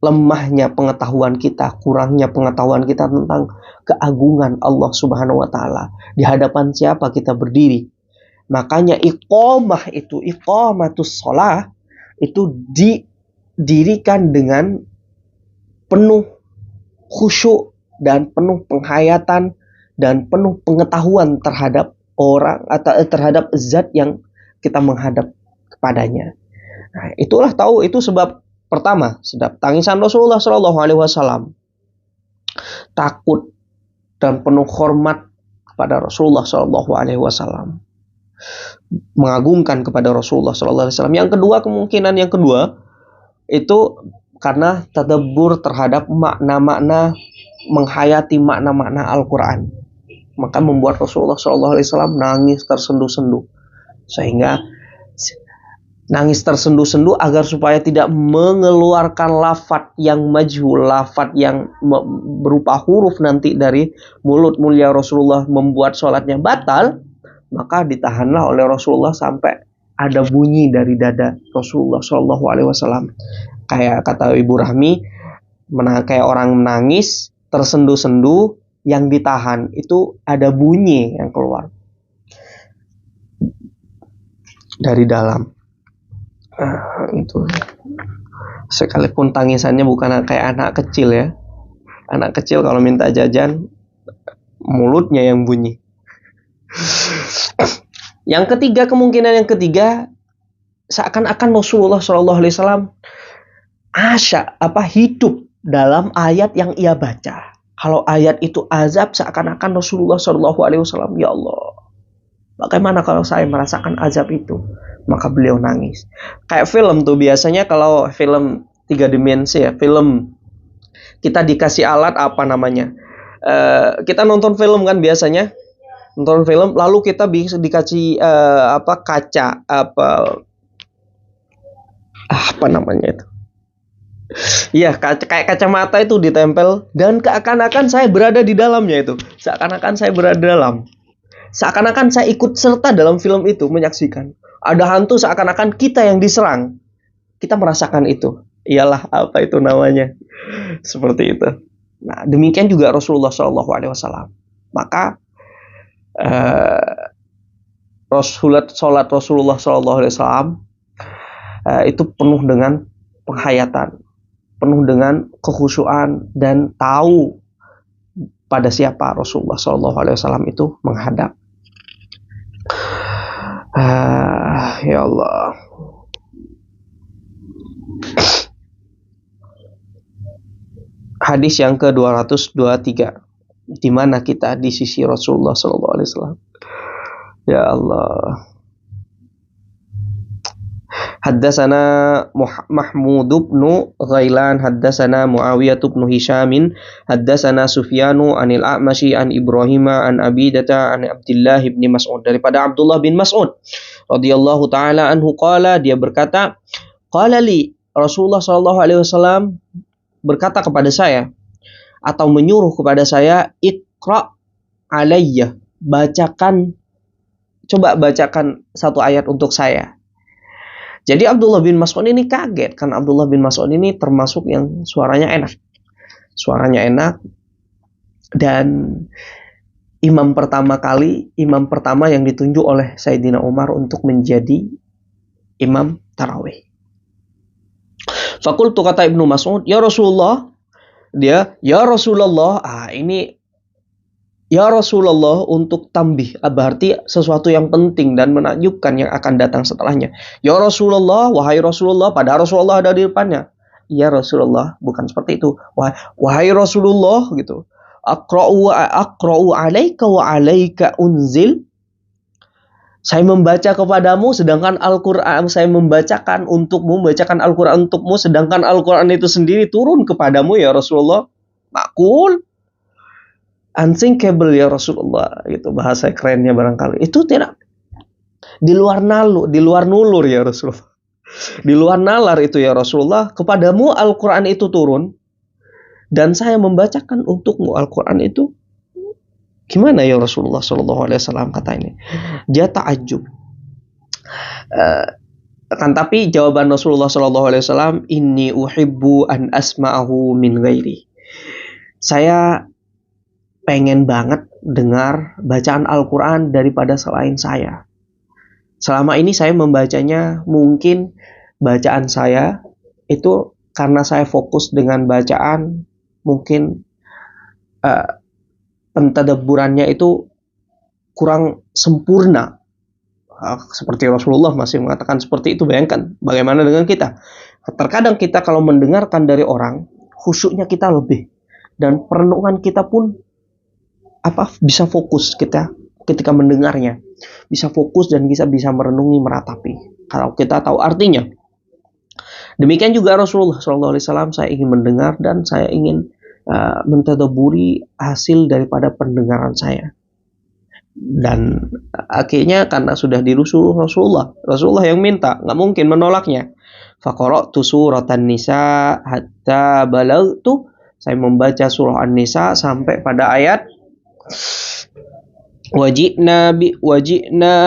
lemahnya pengetahuan kita, kurangnya pengetahuan kita tentang keagungan Allah Subhanahu Wa Taala. Di hadapan siapa kita berdiri? Makanya iqamatus shalah itu didirikan dengan penuh khusyuk dan penuh penghayatan dan penuh pengetahuan terhadap orang atau terhadap zat yang kita menghadap kepadanya. Nah, itulah tahu, itu sebab pertama, sebab tangisan Rasulullah Shallallahu Alaihi Wasallam, takut dan penuh hormat kepada Rasulullah Shallallahu Alaihi Wasallam, mengagungkan kepada Rasulullah Shallallahu Alaihi Wasallam. Yang kedua, kemungkinan yang kedua itu karena tadabbur terhadap makna-makna, menghayati makna-makna Al-Quran, maka membuat Rasulullah SAW nangis tersenduh-senduh, sehingga nangis tersenduh-senduh agar supaya tidak mengeluarkan lafaz yang majhul, lafaz yang berupa huruf nanti dari mulut mulia Rasulullah membuat sholatnya batal, maka ditahanlah oleh Rasulullah sampai ada bunyi dari dada Rasulullah SAW. Kayak kata Ibu Rahmi, kayak orang menangis tersenduh-senduh, yang ditahan itu ada bunyi yang keluar dari dalam. Itu sekalipun tangisannya bukan kayak anak kecil ya. Anak kecil kalau minta jajan, mulutnya yang bunyi. Yang ketiga, kemungkinan yang ketiga, seakan-akan Rasulullah SAW hidup dalam ayat yang ia baca. Kalau ayat itu azab, seakan-akan Rasulullah SAW, ya Allah, bagaimana kalau saya merasakan azab itu? Maka beliau nangis. Kayak film tuh, biasanya kalau film 3 dimensi ya, film kita dikasih alat kita nonton film kan biasanya, nonton film lalu kita bisa dikasih kaca itu, Iya, kayak kacamata itu ditempel dan seakan-akan saya berada di dalamnya itu. Seakan-akan saya berada dalam. Seakan-akan saya ikut serta dalam film itu menyaksikan. Ada hantu seakan-akan kita yang diserang. Kita merasakan itu. Iyalah apa itu namanya. Seperti itu. Nah, demikian juga Rasulullah Shallallahu Alaihi Wasallam. Maka sholat Rasulullah Shallallahu Alaihi Wasallam itu penuh dengan penghayatan, penuh dengan kekhusyuan dan tahu pada siapa Rasulullah Shallallahu Alaihi Wasallam itu menghadap. Ya Allah. Hadis yang ke-223. Di mana kita di sisi Rasulullah Shallallahu Alaihi Wasallam? Ya Allah. Haddatsana Mahmud bin Ghailan haddatsana Muawiyah bin Hisham haddatsana Sufyanu anil A'mashi an Ibrahim an Abidata an Abdullah bin Mas'ud, daripada Abdullah bin Mas'ud radhiyallahu taala anhu qala, dia berkata, qala li, Rasulullah sallallahu alaihi wasallam berkata kepada saya atau menyuruh kepada saya, iqra alayya, coba bacakan satu ayat untuk saya. Jadi Abdullah bin Mas'ud ini kaget, karena Abdullah bin Mas'ud ini termasuk yang suaranya enak. Suaranya enak, dan imam pertama yang ditunjuk oleh Sayyidina Umar untuk menjadi imam tarawih. Fakultu, kata Ibnu Mas'ud, ya Rasulullah, ya Rasulullah, ini ya Rasulullah untuk tambih, berarti sesuatu yang penting dan menakjubkan yang akan datang setelahnya. Ya Rasulullah, wahai Rasulullah, padahal Rasulullah ada di depannya. Ya Rasulullah, bukan seperti itu. Wahai Rasulullah, gitu. Aqra'u alaika wa alaika unzil. Saya membaca kepadamu sedangkan Al-Quran, saya membacakan untukmu, membacakan Al-Quran untukmu sedangkan Al-Quran itu sendiri turun kepadamu ya Rasulullah. Makul, unthinkable ya Rasulullah, gitu bahasa kerennya barangkali. Itu tidak di luar nulur ya Rasulullah. Di luar nalar itu ya Rasulullah, kepadamu Al-Quran itu turun dan saya membacakan untukmu Al-Quran itu. Gimana ya Rasulullah Shallallahu Alaihi Wasallam, kata ini. Dia ta'ajub. Tapi jawaban Rasulullah Shallallahu Alaihi Wasallam, inni uhibbu an asma'ahu min ghairi. Saya pengen banget dengar bacaan Al-Quran daripada selain saya. Selama ini saya membacanya, mungkin bacaan saya itu karena saya fokus dengan bacaan, mungkin pentadabburannya itu kurang sempurna. Seperti Rasulullah masih mengatakan seperti itu. Bayangkan bagaimana dengan kita. Terkadang kita kalau mendengarkan dari orang, khusyuknya kita lebih, dan perenungan kita pun bisa fokus kita ketika mendengarnya, bisa fokus dan bisa merenungi, meratapi kalau kita tahu artinya. Demikian juga Rasulullah SAW, saya ingin mendengar dan saya ingin mentadaburi hasil daripada pendengaran saya. Dan akhirnya karena sudah dirusuh Rasulullah yang minta, nggak mungkin menolaknya. Faqara'tu suratan Nisa hatta balagtu, saya membaca surah An-Nisa sampai pada ayat wajibna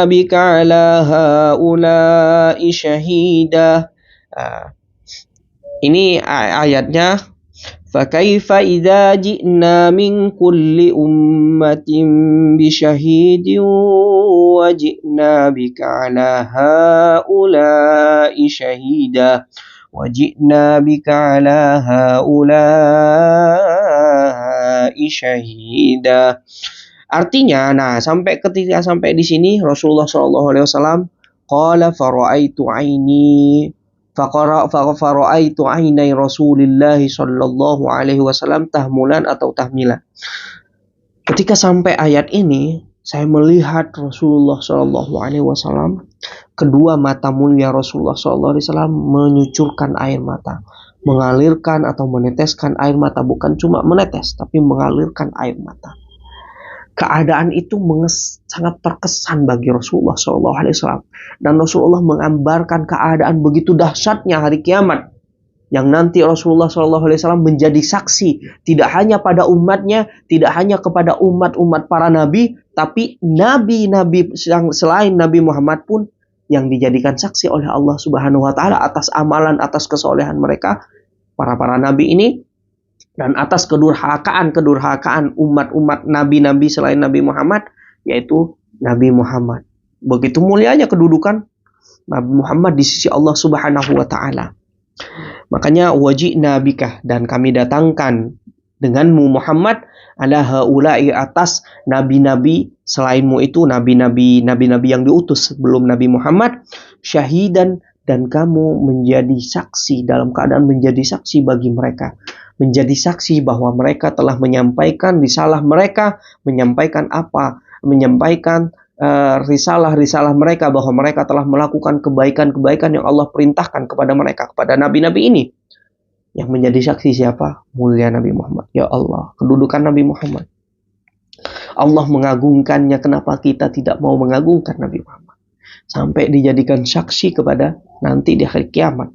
bika ala haula'i syahida. Ini ayatnya, fakaifa idza ji'na min kulli ummatin bi syahidin wa ji'na bika ala haula'i syahida wa ji'na bika ala haula'i syahida. Artinya, sampai di sini Rasulullah SAW qala fara'aitu ainai Rasulillah sallallahu alaihi wasallam tahmulan atau tahmilan. Ketika sampai ayat ini, saya melihat Rasulullah sallallahu alaihi wasallam, kedua mata mulia Rasulullah sallallahu alaihi wasallam menyucurkan air mata, mengalirkan atau meneteskan air mata, bukan cuma menetes tapi mengalirkan air mata. Keadaan itu sangat terkesan bagi Rasulullah SAW, dan Rasulullah menggambarkan keadaan begitu dahsyatnya hari kiamat. yang nanti Rasulullah SAW menjadi saksi tidak hanya pada umatnya, tidak hanya kepada umat-umat para nabi, tapi nabi-nabi yang selain Nabi Muhammad pun yang dijadikan saksi oleh Allah Subhanahu wa taala atas amalan, atas kesolehan mereka, para nabi ini, dan atas kedurhakaan umat-umat nabi-nabi selain Nabi Muhammad, yaitu Nabi Muhammad. Begitu mulianya kedudukan Nabi Muhammad di sisi Allah Subhanahu wa taala. Makanya waji'na bika, dan kami datangkan denganmu Muhammad, ala haula'i, atas nabi-nabi selainmu itu, nabi-nabi yang diutus sebelum Nabi Muhammad, syahidan, dan kamu menjadi saksi, dalam keadaan menjadi saksi bagi mereka, menjadi saksi bahwa mereka telah menyampaikan risalah mereka, menyampaikan risalah mereka, bahwa mereka telah melakukan kebaikan-kebaikan yang Allah perintahkan kepada mereka, kepada nabi-nabi ini. Yang menjadi saksi siapa? Mulia Nabi Muhammad. Ya Allah, kedudukan Nabi Muhammad, Allah mengagungkannya. Kenapa kita tidak mau mengagungkan Nabi Muhammad sampai dijadikan saksi kepada nanti di hari kiamat,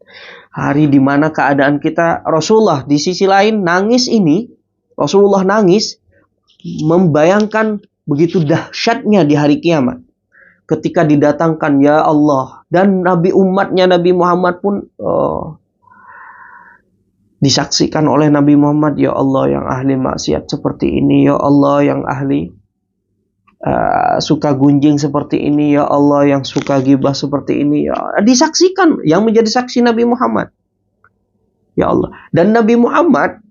hari di mana keadaan kita, Rasulullah di sisi lain nangis ini, Rasulullah nangis membayangkan begitu dahsyatnya di hari kiamat ketika didatangkan ya Allah, dan umatnya Nabi Muhammad pun disaksikan oleh Nabi Muhammad, ya Allah yang ahli maksiat seperti ini, ya Allah yang ahli suka gunjing seperti ini, ya Allah yang suka gibah seperti ini, ya disaksikan, yang menjadi saksi Nabi Muhammad, ya Allah. Dan Nabi Muhammad,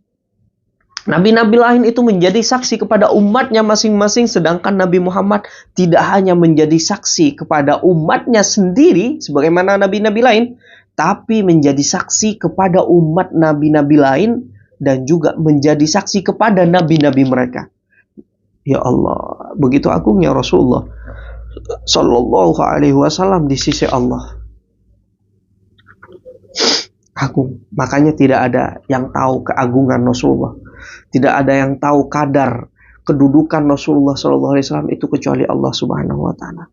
nabi-nabi lain itu menjadi saksi kepada umatnya masing-masing, sedangkan Nabi Muhammad tidak hanya menjadi saksi kepada umatnya sendiri sebagaimana nabi-nabi lain, tapi menjadi saksi kepada umat nabi-nabi lain dan juga menjadi saksi kepada nabi-nabi mereka. Ya Allah, begitu agungnya Rasulullah Sallallahu Alaihi Wasallam di sisi Allah. Agung. Makanya tidak ada yang tahu keagungan Rasulullah, tidak ada yang tahu kadar kedudukan Rasulullah Sallallahu Alaihi Wasallam itu kecuali Allah Subhanahu Wa Taala.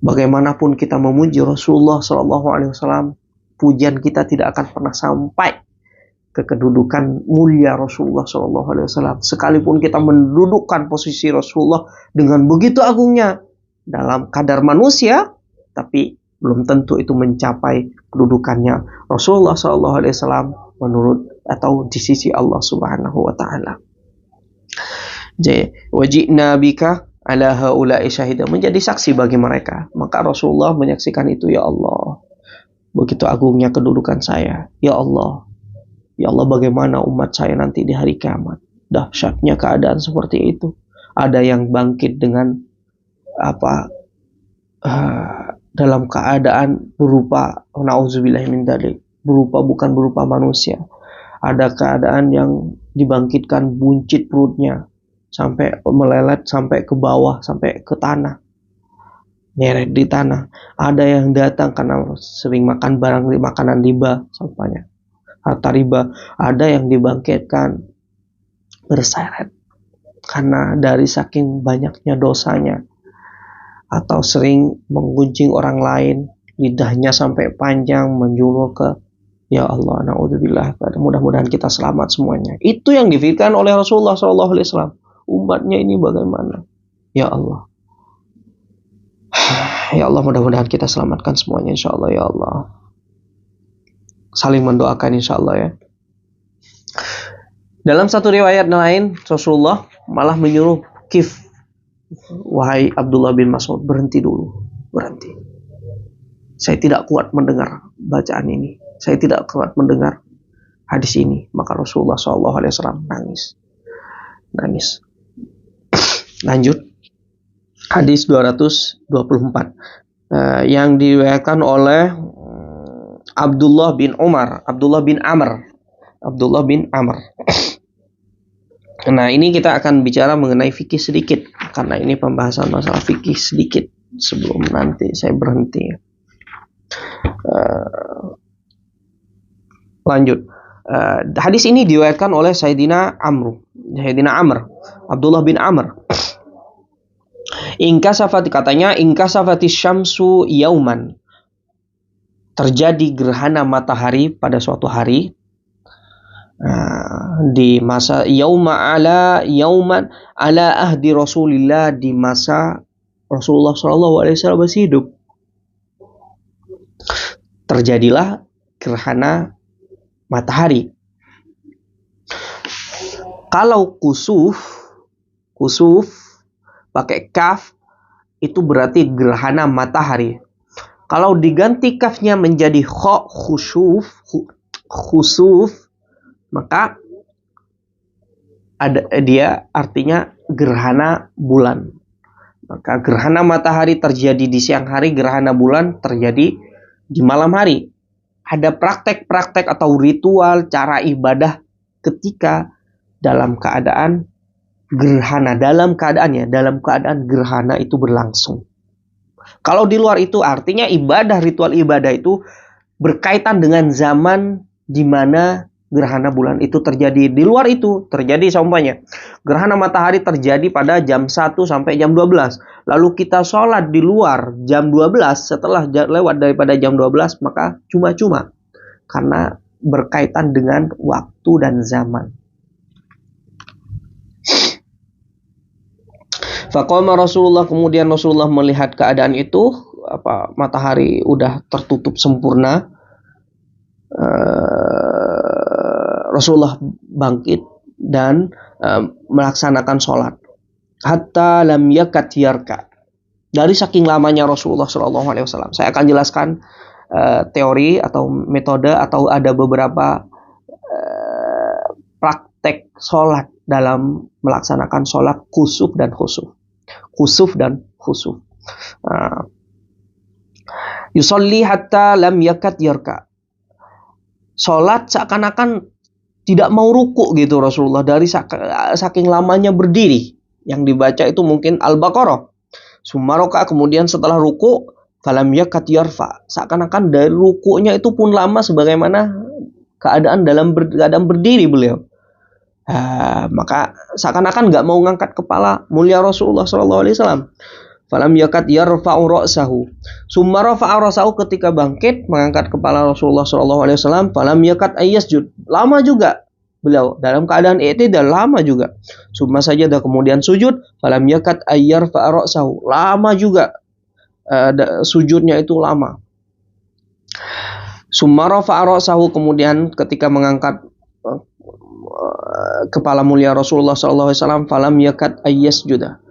Bagaimanapun kita memuji Rasulullah Sallallahu Alaihi Wasallam, pujian kita tidak akan pernah sampai ke kedudukan mulia Rasulullah Sallallahu Alaihi Wasallam. Sekalipun kita mendudukkan posisi Rasulullah dengan begitu agungnya dalam kadar manusia, tapi belum tentu itu mencapai kedudukannya Rasulullah Sallallahu Alaihi Wasallam menurut atau di sisi Allah Subhanahu Wa Taala. Jadi wajibna bika ala haula'i syahida, menjadi saksi bagi mereka. Maka Rasulullah menyaksikan itu, ya Allah, begitu agungnya kedudukan saya, ya Allah. Ya Allah, bagaimana umat saya nanti di hari kiamat? Dahsyatnya keadaan seperti itu. Ada yang bangkit dengan dalam keadaan berupa na'udzubillahi min dzalik, bukan berupa manusia. Ada keadaan yang dibangkitkan buncit perutnya sampai melelet sampai ke bawah, sampai ke tanah, nyeret di tanah. Ada yang datang karena sering makan makanan riba, sampahnya harta riba. Ada yang dibangkitkan berseret karena dari saking banyaknya dosanya, atau sering menggunjing orang lain, lidahnya sampai panjang menjulur ke, ya Allah, na'udzubillah. Mudah-mudahan kita selamat semuanya. Itu yang dipikirkan oleh Rasulullah SAW. Umatnya ini bagaimana? Ya Allah, ya Allah, mudah-mudahan kita selamatkan semuanya, insya Allah, ya Allah. Saling mendoakan, insya Allah, ya. Dalam satu riwayat lain, Rasulullah malah menyuruh kif, wahai Abdullah bin Mas'ud, berhenti dulu, berhenti. Saya tidak kuat mendengar bacaan ini, saya tidak kuat mendengar hadis ini. Maka Rasulullah SAW nangis. Lanjut, hadis 224 yang diriwayatkan oleh Abdullah bin Amr. Nah, ini kita akan bicara mengenai fikih sedikit, karena ini pembahasan masalah fikih sedikit sebelum nanti saya berhenti. Lanjut. Hadis ini diriwayatkan oleh Sayyidina Amr, Abdullah bin Amr. Inkasafati, katanya, inkasafati syamsu yauman. terjadi gerhana matahari pada suatu hari, di masa yauman ala ahdi Rasulillah, di masa Rasulullah SAW masih hidup, terjadilah gerhana matahari. Kalau kusuf pakai kaf itu berarti gerhana matahari. Kalau diganti kafnya menjadi khusuf, maka dia artinya gerhana bulan. Maka gerhana matahari terjadi di siang hari, gerhana bulan terjadi di malam hari. Ada praktek-praktek atau ritual cara ibadah ketika dalam keadaan gerhana, dalam keadaan gerhana itu berlangsung. Kalau di luar itu artinya ritual ibadah itu berkaitan dengan zaman di mana gerhana bulan itu terjadi. Di luar itu terjadi seumpamanya gerhana matahari terjadi pada jam 1 sampai jam 12. Lalu kita sholat di luar jam 12, setelah lewat daripada jam 12, maka cuma-cuma. Karena berkaitan dengan waktu dan zaman. Faqama Rasulullah, kemudian Rasulullah melihat keadaan itu, matahari udah tertutup sempurna. Rasulullah bangkit dan melaksanakan sholat. Hatta lam yakat yarka. Dari saking lamanya Rasulullah SAW. Saya akan jelaskan teori atau metode atau ada beberapa praktek sholat dalam melaksanakan sholat kusuf dan khusuf. Yusolli hatta lam yakat yarka. Sholat seakan-akan tidak mau ruku gitu Rasulullah, dari saking lamanya berdiri. Yang dibaca itu mungkin Al-Baqarah. Summa roka, kemudian setelah ruku, falam yakat yarfa. Seakan-akan dari rukunya itu pun lama sebagaimana keadaan dalam keadaan berdiri beliau. Maka seakan-akan nggak mau ngangkat kepala mulia Rasulullah SAW. Falam yakat yarfa'u ra'sahu. Summa rafa'a ra'sahu, ketika bangkit mengangkat kepala Rasulullah SAW. Falam yakat ayyasjud. Lama juga beliau dalam keadaan i'tidal, lama juga. Summa sajadah, kemudian sujud. Falam yakat ayyarfa'a ra'sahu. Lama juga sujudnya itu lama. Summa rafa'a ra'sahu, kemudian ketika mengangkat kepala mulia Rasulullah SAW. Falam yakat ayyasjudah.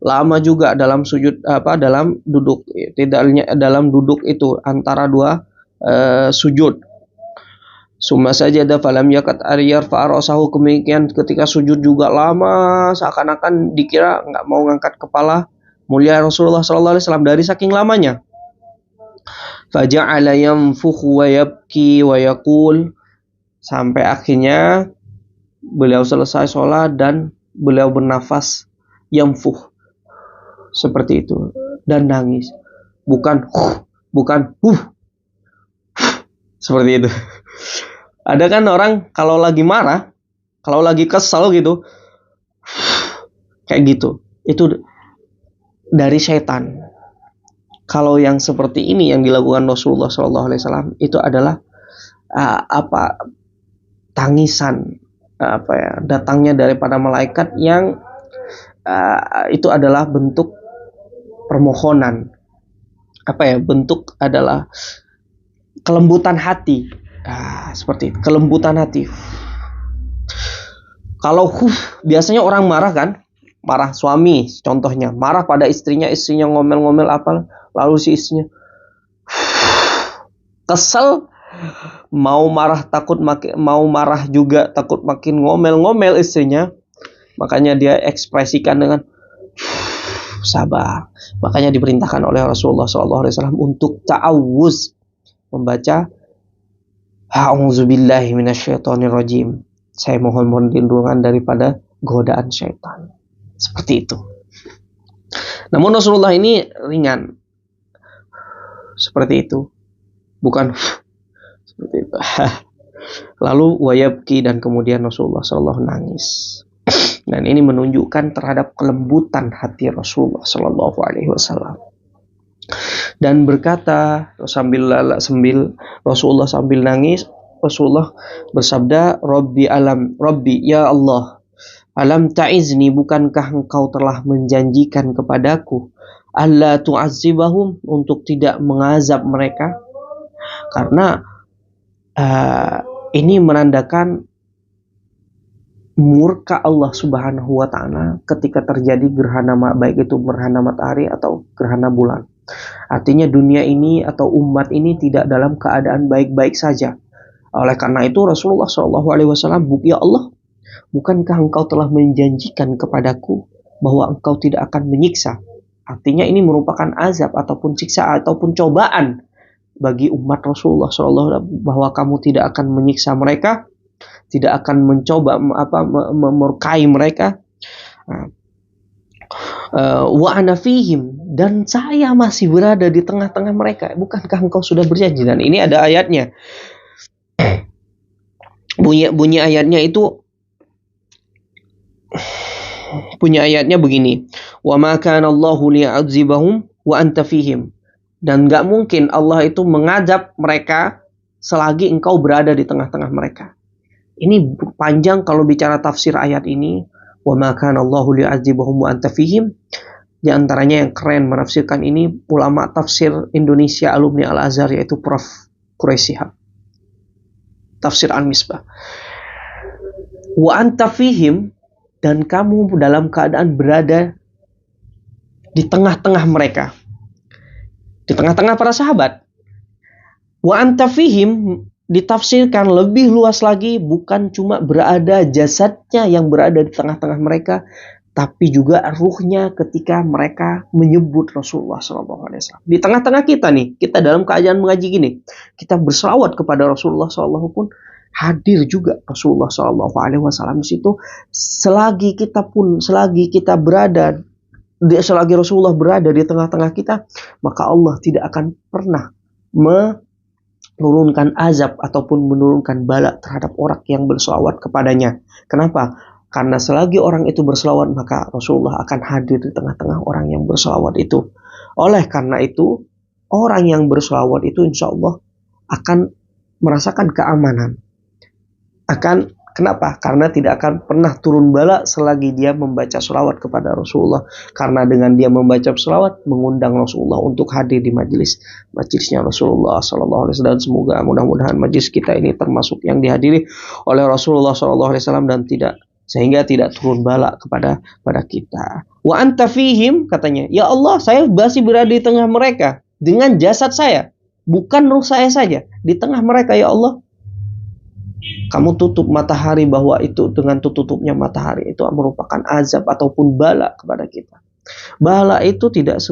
Lama juga dalam sujud, dalam duduk, tidaknya dalam duduk itu antara dua sujud. Summa sajada falam yakat yarfa ra'sahu, kemudian ketika sujud juga lama, seakan-akan dikira nggak mau ngangkat kepala mulia Rasulullah SAW dari saking lamanya. Faja'ala yanfukhu wa yabki wa yaqul, sampai akhirnya beliau selesai sholat dan beliau bernafas yanfukh seperti itu dan nangis, bukan seperti itu. Ada kan orang kalau lagi marah, kalau lagi kesal gitu, kayak gitu, itu dari setan. Kalau yang seperti ini yang dilakukan Rasulullah SAW itu adalah tangisan, datangnya daripada malaikat yang itu adalah bentuk permohonan, bentuk adalah kelembutan hati, seperti itu, kelembutan hati. Kalau biasanya orang marah kan, marah suami contohnya, marah pada istrinya ngomel-ngomel apa, lalu si istrinya kesel, mau marah juga takut makin ngomel-ngomel istrinya, makanya dia ekspresikan dengan sabar. Makanya diperintahkan oleh Rasulullah SAW untuk ta'awuz, membaca a'udzubillahi minasyaitonirrajim. Saya mohon perlindungan daripada godaan syaitan. Seperti itu. Namun Rasulullah ini ringan. Seperti itu. Bukan seperti itu. Lalu wayabki, dan kemudian Rasulullah SAW nangis. Dan ini menunjukkan terhadap kelembutan hati Rasulullah SAW. dan berkata sambil Rasulullah sambil nangis, Rasulullah bersabda, Rabbi ya Allah, alam ta'izni, bukankah engkau telah menjanjikan kepadaku alla tu'azzibahum, untuk tidak mengazab mereka? Karena ini menandakan murka Allah Subhanahu wa taala ketika terjadi gerhana, baik itu gerhana matahari atau gerhana bulan. Artinya dunia ini atau umat ini tidak dalam keadaan baik-baik saja. Oleh karena itu Rasulullah SAW, ya Allah, bukankah engkau telah menjanjikan kepadaku bahwa engkau tidak akan menyiksa? Artinya ini merupakan azab ataupun siksa ataupun cobaan bagi umat Rasulullah SAW, bahwa kamu tidak akan menyiksa mereka, tidak akan mencoba memurkai mereka. Wa ana fihim, dan saya masih berada di tengah-tengah mereka. Bukankah engkau sudah berjanji? Dan ini ada ayatnya. Bunyi ayatnya itu, begini. Wa ma kana Allahu liya'adzibahum wa anta fihim. Dan gak mungkin Allah itu mengazab mereka selagi engkau berada di tengah-tengah mereka. Ini panjang kalau bicara tafsir ayat ini. Wa ma kana Allahu liya'adzibahum wa anta fihim. Di antaranya yang keren menafsirkan ini ulama tafsir Indonesia alumni Al-Azhar, yaitu Prof. Quraisy Shihab. Tafsir Al-Misbah. Wa anta fihim, dan kamu dalam keadaan berada di tengah-tengah mereka, di tengah-tengah para sahabat. Wa anta fihim ditafsirkan lebih luas lagi, bukan cuma berada jasadnya yang berada di tengah-tengah mereka, tapi juga ruhnya ketika mereka menyebut Rasulullah SAW. Di tengah-tengah kita nih, kita dalam keadaan mengaji gini, kita berselawat kepada Rasulullah SAW pun hadir juga Rasulullah SAW di situ. Selagi Rasulullah berada di tengah-tengah kita, maka Allah tidak akan pernah menurunkan azab ataupun menurunkan bala terhadap orang yang berselawat kepadanya. Kenapa? Karena selagi orang itu berselawat, maka Rasulullah akan hadir di tengah-tengah orang yang berselawat itu. Oleh karena itu, orang yang berselawat itu insya Allah akan merasakan keamanan. Kenapa? Karena tidak akan pernah turun bala selagi dia membaca selawat kepada Rasulullah. Karena dengan dia membaca selawat, mengundang Rasulullah untuk hadir di majelisnya Rasulullah SAW. Dan semoga mudah-mudahan majelis kita ini termasuk yang dihadiri oleh Rasulullah SAW, dan sehingga tidak turun bala kepada kita. Wa anta fihim, katanya, ya Allah, saya masih berada di tengah mereka dengan jasad saya, bukan ruh saya saja, di tengah mereka. Ya Allah, kamu tutup matahari, bahwa itu dengan tutupnya matahari itu merupakan azab ataupun bala kepada kita. Bala itu tidak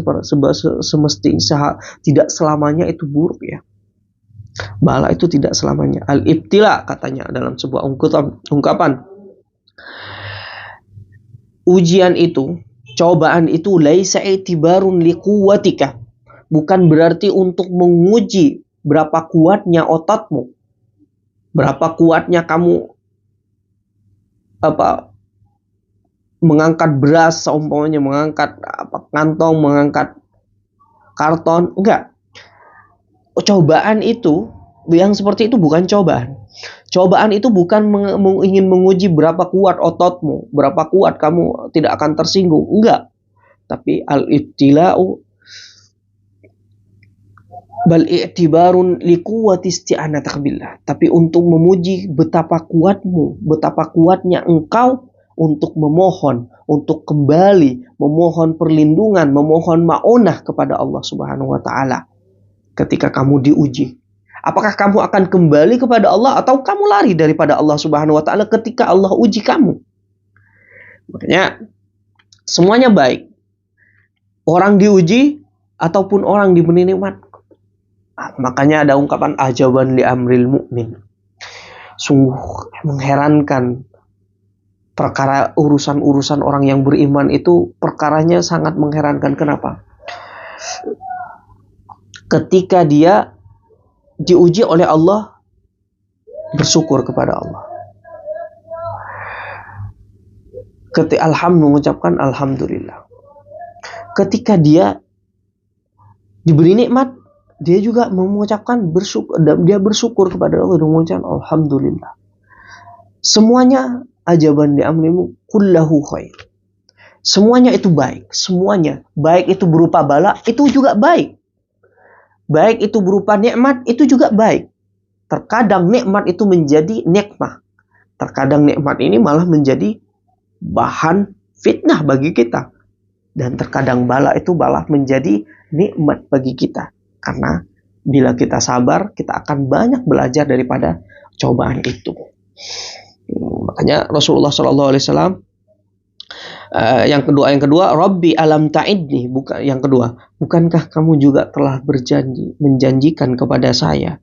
semestinya, tidak selamanya itu buruk ya. Bala itu tidak selamanya. Al-ibtila, katanya dalam sebuah ungkapan, ujian itu, cobaan itu, laisa i'tibarun liquwatika, bukan berarti untuk menguji berapa kuatnya ototmu, berapa kuatnya kamu mengangkat beras, seumpamanya mengangkat kantong, mengangkat karton. Enggak. Cobaan itu, yang seperti itu bukan cobaan. Cobaan itu bukan ingin menguji berapa kuat ototmu, berapa kuat kamu tidak akan tersinggung. Enggak. Tapi al-ibtila'u bal i'tibarun liquwati isti'anatak billah. Tapi untuk memuji betapa kuatnya engkau untuk memohon, untuk kembali memohon perlindungan, memohon ma'unah kepada Allah Subhanahu wa taala ketika kamu diuji. Apakah kamu akan kembali kepada Allah atau kamu lari daripada Allah Subhanahu wa taala ketika Allah uji kamu? Makanya semuanya baik. Orang diuji ataupun orang diberi nikmat. Makanya ada ungkapan ajaban li amril mu'min. Sungguh mengherankan perkara urusan orang yang beriman itu, perkaranya sangat mengherankan. Kenapa? Ketika dia diuji oleh Allah, bersyukur kepada Allah. Mengucapkan alhamdulillah. Ketika dia Diberi nikmat, dia juga mengucapkan bersyukur, dia bersyukur kepada Allah dan mengucapkan alhamdulillah. Semuanya ajaban di amrimu kullahu khair. Semuanya itu baik, semuanya. Baik itu berupa bala, itu juga baik. Baik itu berupa nikmat, itu juga baik. Terkadang nikmat itu menjadi nikmah. Terkadang nikmat ini malah menjadi bahan fitnah bagi kita. Dan terkadang bala itu malah menjadi nikmat bagi kita. Karena bila kita sabar, kita akan banyak belajar daripada cobaan itu. Makanya Rasulullah SAW yang kedua, Rabbi alam ta'idni, bukan yang kedua, bukankah kamu juga telah menjanjikan kepada saya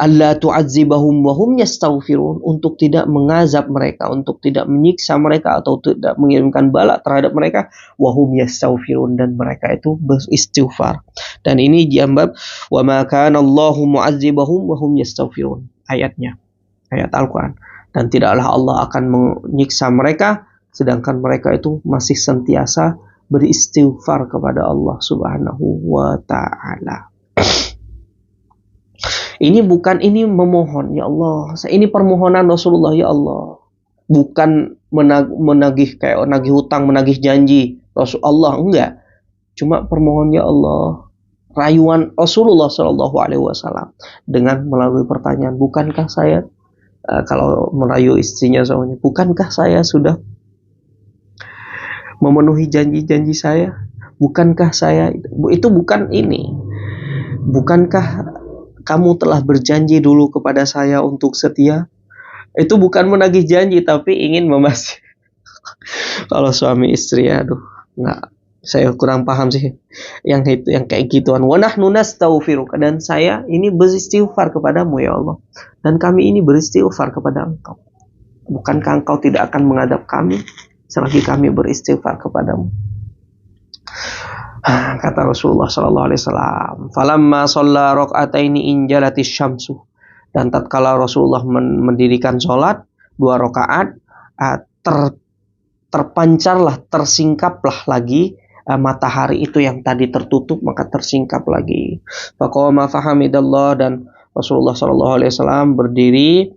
alla tu'adzibahum wa hum yastaghfirun, untuk tidak mengazab mereka, untuk tidak menyiksa mereka atau tidak mengirimkan bala terhadap mereka, wa hum yastaghfirun, dan mereka itu beristighfar. Dan ini jambab wa ma kana Allahu mu'adzibahum wa hum yastaghfirun, ayatnya, ayat Al-Qur'an. Dan tidaklah Allah akan menyiksa mereka sedangkan mereka itu masih sentiasa beristighfar kepada Allah Subhanahu wa ta'ala. Ini memohon, ya Allah. Ini permohonan Rasulullah, ya Allah. Bukan menagih kayak menagih hutang, menagih janji Rasulullah, enggak. Cuma permohon, ya Allah. Rayuan Rasulullah Shallallahu Alaihi Wasallam dengan melalui pertanyaan, bukankah saya kalau merayu istrinya soalnya, bukankah saya sudah memenuhi janji-janji saya? Bukankah saya itu bukan ini? Bukankah kamu telah berjanji dulu kepada saya untuk setia? Itu bukan menagih janji, tapi ingin memastikan. Kalau suami istri, aduh, nggak, saya kurang paham sih yang kayak gituan. Wa nahnu nastaghfiruka, dan saya ini beristighfar kepadamu ya Allah, dan kami ini beristighfar kepada Engkau. Bukankah Engkau tidak akan mengadab kami selagi kami beristighfar kepadamu? Kata Rasulullah Sallallahu Alaihi Wasallam, falamma shalla rakaataini injalatis syamsu, dan tatkala Rasulullah mendirikan sholat 2 rakaat, terpancarlah, tersingkaplah lagi matahari itu yang tadi tertutup, maka tersingkap lagi. Faqama fahamidallah, dan Rasulullah Sallallahu Alaihi Wasallam berdiri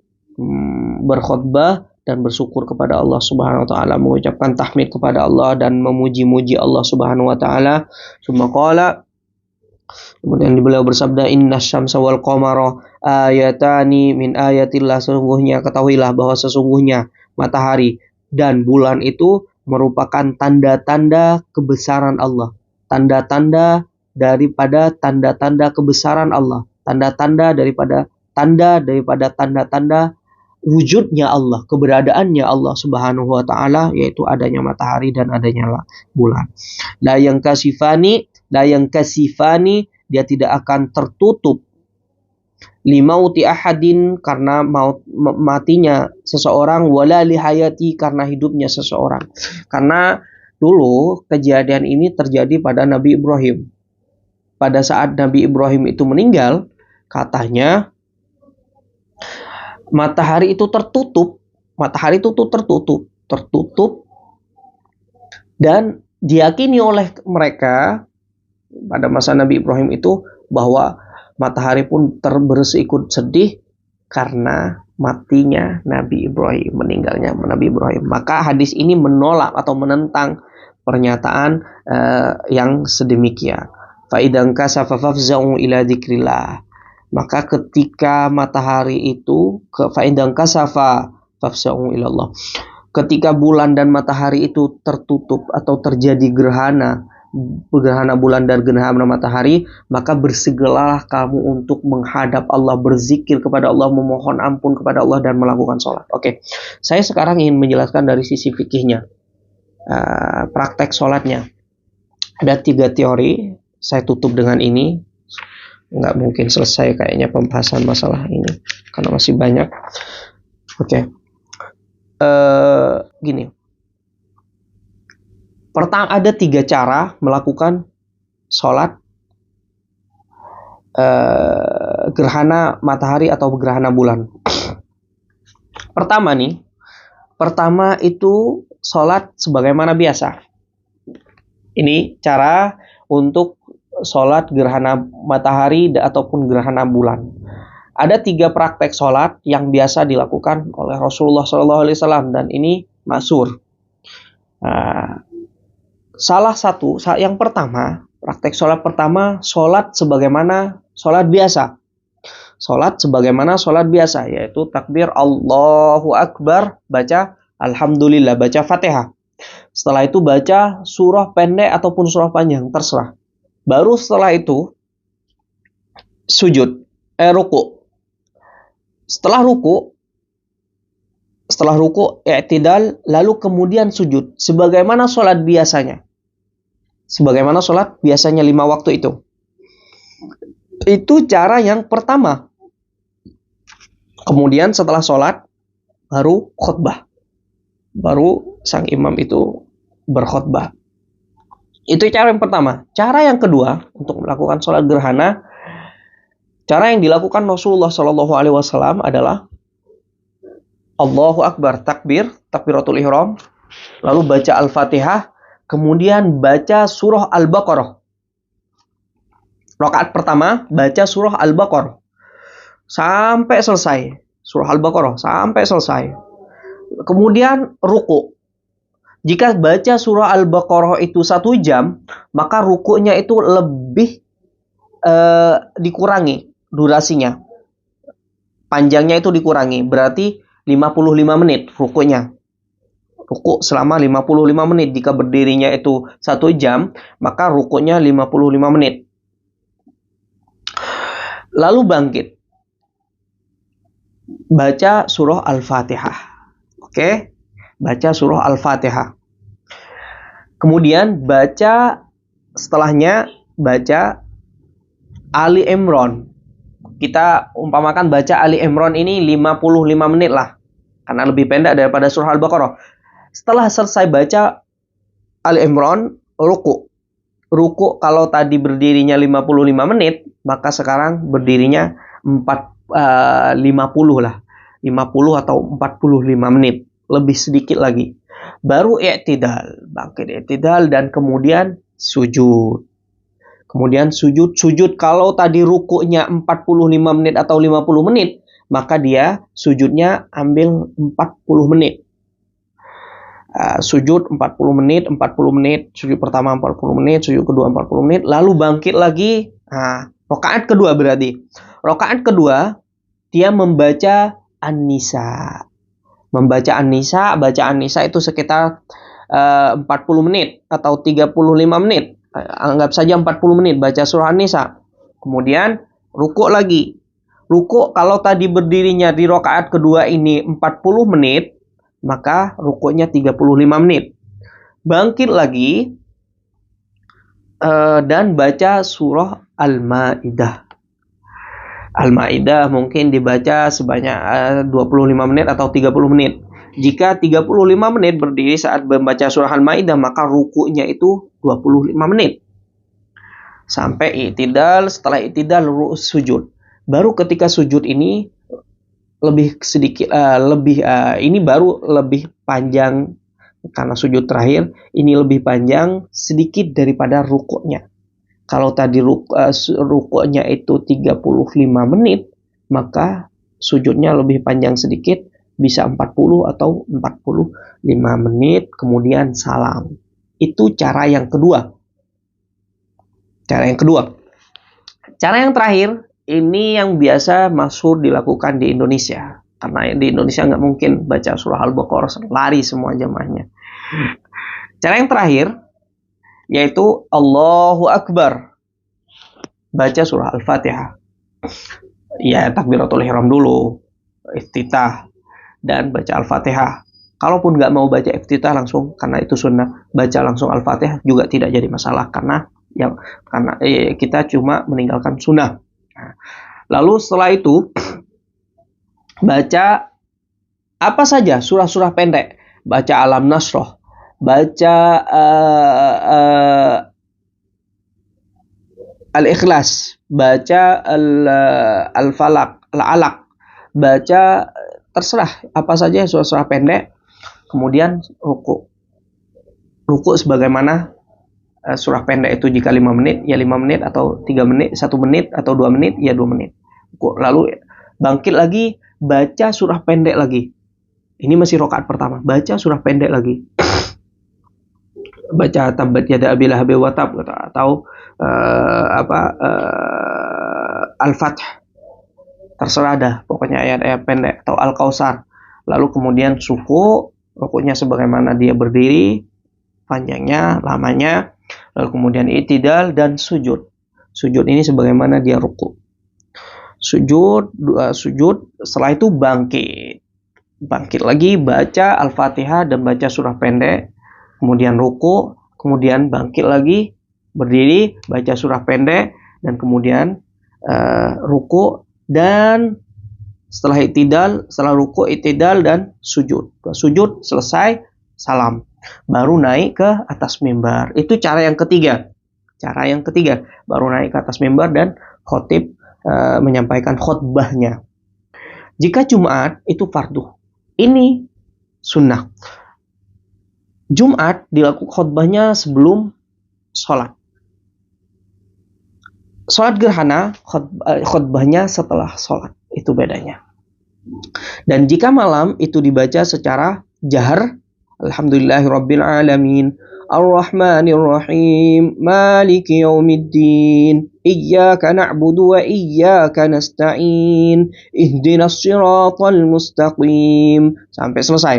berkhutbah dan bersyukur kepada Allah Subhanahu wa taala, mengucapkan tahmid kepada Allah dan memuji-muji Allah Subhanahu wa taala. Kemudian beliau bersabda, inna syamsa wal qamara ayatani min ayatillah, sesungguhnya ketahuilah bahwa sesungguhnya matahari dan bulan itu merupakan tanda-tanda kebesaran Allah, tanda-tanda daripada tanda-tanda kebesaran Allah, tanda-tanda daripada tanda-tanda wujudnya Allah, keberadaannya Allah Subhanahu wa taala, yaitu adanya matahari dan adanya bulan. La yang kasifani, dia tidak akan tertutup, limauti ahadin, karena matinya seseorang, wala lihayati, karena hidupnya seseorang. Karena dulu kejadian ini terjadi pada Nabi Ibrahim. Pada saat Nabi Ibrahim itu meninggal, katanya matahari itu tertutup, dan diyakini oleh mereka pada masa Nabi Ibrahim itu bahwa matahari pun ikut sedih karena matinya Nabi Ibrahim, meninggalnya Nabi Ibrahim. Maka hadis ini menolak atau menentang pernyataan yang sedemikian. Fa idzan kasafa fafza'u ila dzikrillah. Maka ketika matahari itu fa'idang kasafa fafsa'u ilallah, ketika bulan dan matahari itu tertutup atau terjadi gerhana bulan dan gerhana matahari, maka bersegeralah kamu untuk menghadap Allah, berzikir kepada Allah, memohon ampun kepada Allah, dan melakukan sholat. Oke, saya sekarang ingin menjelaskan dari sisi fikihnya, praktek sholatnya. Ada 3 teori, saya tutup dengan ini. Nggak mungkin selesai kayaknya pembahasan masalah ini karena masih banyak. Oke. Gini. Pertama, ada 3 cara melakukan sholat gerhana matahari atau gerhana bulan. Pertama itu sholat sebagaimana biasa. Ini cara untuk sholat gerhana matahari ataupun gerhana bulan. Ada 3 praktek sholat yang biasa dilakukan oleh Rasulullah SAW dan ini masyhur. Salah satu yang pertama, praktek sholat pertama, sholat sebagaimana sholat biasa. Sholat sebagaimana sholat biasa, yaitu takbir Allahu Akbar, baca Alhamdulillah, baca Fatihah. Setelah itu baca surah pendek ataupun surah panjang, terserah. Baru setelah itu sujud, ruku. Setelah ruku i'tidal, lalu kemudian sujud sebagaimana sholat biasanya. Sebagaimana sholat biasanya 5 waktu itu. Itu cara yang pertama. Kemudian setelah sholat baru khutbah. Baru sang imam itu berkhutbah. Itu cara yang pertama. Cara yang kedua untuk melakukan sholat gerhana, cara yang dilakukan Rasulullah SAW adalah Allahu Akbar, takbiratul ihram, lalu baca Al-Fatihah, kemudian baca surah Al-Baqarah. Rakaat pertama baca surah Al-Baqarah sampai selesai. Surah Al-Baqarah sampai selesai. Kemudian ruku. Jika baca surah Al-Baqarah itu 1 jam, maka rukunya itu lebih dikurangi durasinya. Panjangnya itu dikurangi, berarti 55 menit rukunya. Ruku selama 55 menit. Jika berdirinya itu 1 jam, maka rukunya 55 menit. Lalu bangkit. Baca surah Al-Fatihah. Oke? Baca surah Al-Fatihah. Kemudian setelahnya baca Ali Imran. Kita umpamakan baca Ali Imran ini 55 menit lah. Karena lebih pendek daripada surah Al-Baqarah. Setelah selesai baca Ali Imran, ruku. Ruku kalau tadi berdirinya 55 menit, maka sekarang berdirinya 50 lah. 50 atau 45 menit. Lebih sedikit lagi. Baru i'tidal. Bangkit i'tidal dan kemudian sujud. Kemudian sujud kalau tadi rukunya 45 menit atau 50 menit, maka dia sujudnya ambil 40 menit. Sujud 40 menit, sujud pertama 40 menit, sujud kedua 40 menit, lalu bangkit lagi. Rakaat kedua berarti. Rakaat kedua dia membaca An-Nisa. Membaca An-Nisa, baca An-Nisa itu sekitar 40 menit atau 35 menit. Anggap saja 40 menit baca surah An-Nisa. Kemudian ruku lagi. Ruku kalau tadi berdirinya di rakaat kedua ini 40 menit, maka rukunya 35 menit. Bangkit lagi dan baca surah Al-Maidah. Al-Maidah mungkin dibaca sebanyak 25 menit atau 30 menit. Jika 35 menit berdiri saat membaca surah Al-Maidah, maka rukunya itu 25 menit. Sampai i'tidal, setelah i'tidal sujud. Baru ketika sujud ini lebih sedikit ini baru lebih panjang karena sujud terakhir, ini lebih panjang sedikit daripada rukuknya. Kalau tadi rukuknya itu 35 menit, maka sujudnya lebih panjang sedikit, bisa 40 atau 45 menit, kemudian salam. Itu cara yang kedua. Cara yang terakhir, ini yang biasa masyhur dilakukan di Indonesia. Karena di Indonesia nggak mungkin baca surah Al-Baqarah, lari semua jamaahnya. Cara yang terakhir, yaitu Allahu Akbar. Baca surah Al-Fatihah. Ya, takbiratul ihram dulu, iftitah, dan baca Al-Fatihah. Kalaupun nggak mau baca iftitah langsung, karena itu sunnah, baca langsung Al-Fatihah juga tidak jadi masalah, karena kita cuma meninggalkan sunnah. Lalu setelah itu baca apa saja surah-surah pendek, baca Alam Nasroh, baca Al-Ikhlas, baca Al-Falaq, Al-Alaq, baca terserah apa saja surah-surah pendek. Kemudian ruku sebagaimana surah pendek itu jika 5 menit ya 5 menit, atau 3 menit 1 menit, atau 2 menit ya 2 menit. Lalu bangkit lagi, baca surah pendek lagi. Ini masih rakaat pertama, baca surah pendek lagi. Baca Tabbat Yada Abi Lahab wa Tab atau Al-Fath. Terserah dah, pokoknya ayat-ayat pendek, atau Al-Kautsar. Lalu kemudian rukunya sebagaimana dia berdiri, panjangnya, lamanya. Lalu kemudian i'tidal dan sujud. Sujud ini sebagaimana dia ruku. Sujud, setelah itu bangkit lagi, baca Al-Fatihah dan baca surah pendek, kemudian ruku, kemudian bangkit lagi, berdiri, baca surah pendek, dan kemudian ruku, dan setelah ruku, i'tidal dan sujud. Sujud selesai, salam, baru naik ke atas mimbar. Itu cara yang ketiga. Baru naik ke atas mimbar dan khotib menyampaikan khutbahnya. Jika Jumat itu fardu, ini sunnah. Jumat dilakukan khutbahnya sebelum sholat. Sholat gerhana, khutbahnya setelah sholat. Itu bedanya. Dan jika malam itu dibaca secara jahar, Alhamdulillahirabbil alamin, Ar-Rahmanir Rahim, Maliki Yaumiddin, Iyyaka na'budu wa iyyaka nasta'in, Ihdinas siratal mustaqim, sampai selesai.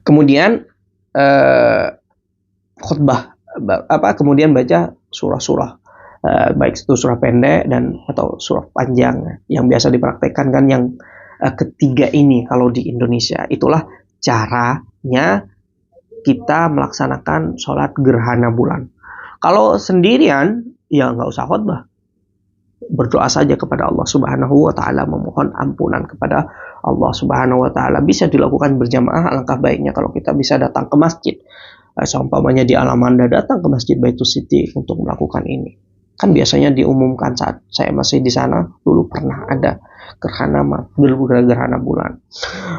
Kemudian khutbah kemudian baca surah-surah, baik itu surah pendek dan atau surah panjang yang biasa dipraktekkan kan yang ketiga ini kalau di Indonesia. Itulah caranya kita melaksanakan sholat gerhana bulan. Kalau sendirian ya nggak usah khutbah, berdoa saja kepada Allah Subhanahu wa Ta'ala, memohon ampunan kepada Allah Subhanahu wa Ta'ala. Bisa dilakukan berjamaah, alangkah baiknya kalau kita bisa datang ke masjid. Seumpamanya di Alamanda, datang ke Masjid Baitul Siddiq untuk melakukan ini. Kan biasanya diumumkan saat saya masih di sana, dulu pernah ada gerhana bulan.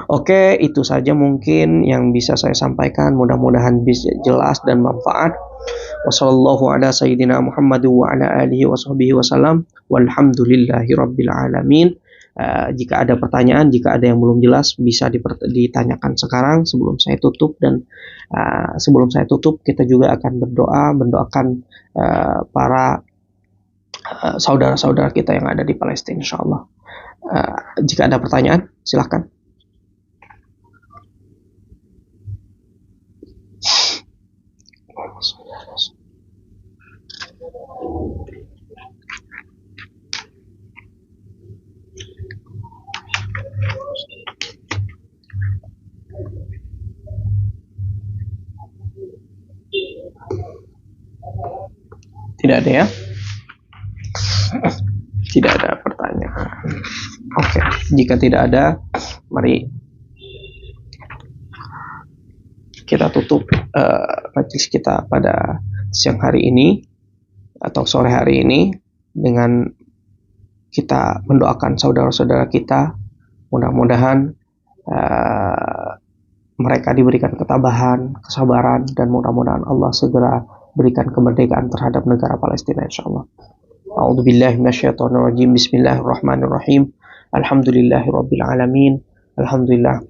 Oke, itu saja mungkin yang bisa saya sampaikan. Mudah-mudahan bisa jelas dan manfaat. Wassallallahu ala sayyidina Muhammad wa ala alihi wa sahbihi wasallam. Walhamdulillahirabbil alamin. Jika ada pertanyaan, jika ada yang belum jelas, bisa ditanyakan sekarang sebelum saya tutup. Dan sebelum saya tutup, kita juga akan mendoakan para saudara-saudara kita yang ada di Palestina, insyaallah. Jika ada pertanyaan, silakan. Tidak ada ya? Tidak ada pertanyaan. Oke, jika tidak ada, mari kita tutup majelis kita pada siang hari ini atau sore hari ini dengan kita mendoakan saudara-saudara kita. Mudah-mudahan mereka diberikan ketabahan, kesabaran, dan mudah-mudahan Allah segera berikan kemerdekaan terhadap negara Palestina, insyaallah. A'udzubillahi minasyaitonirrajim. Bismillahirrahmanirrahim. Alhamdulillahirabbil alamin. Alhamdulillah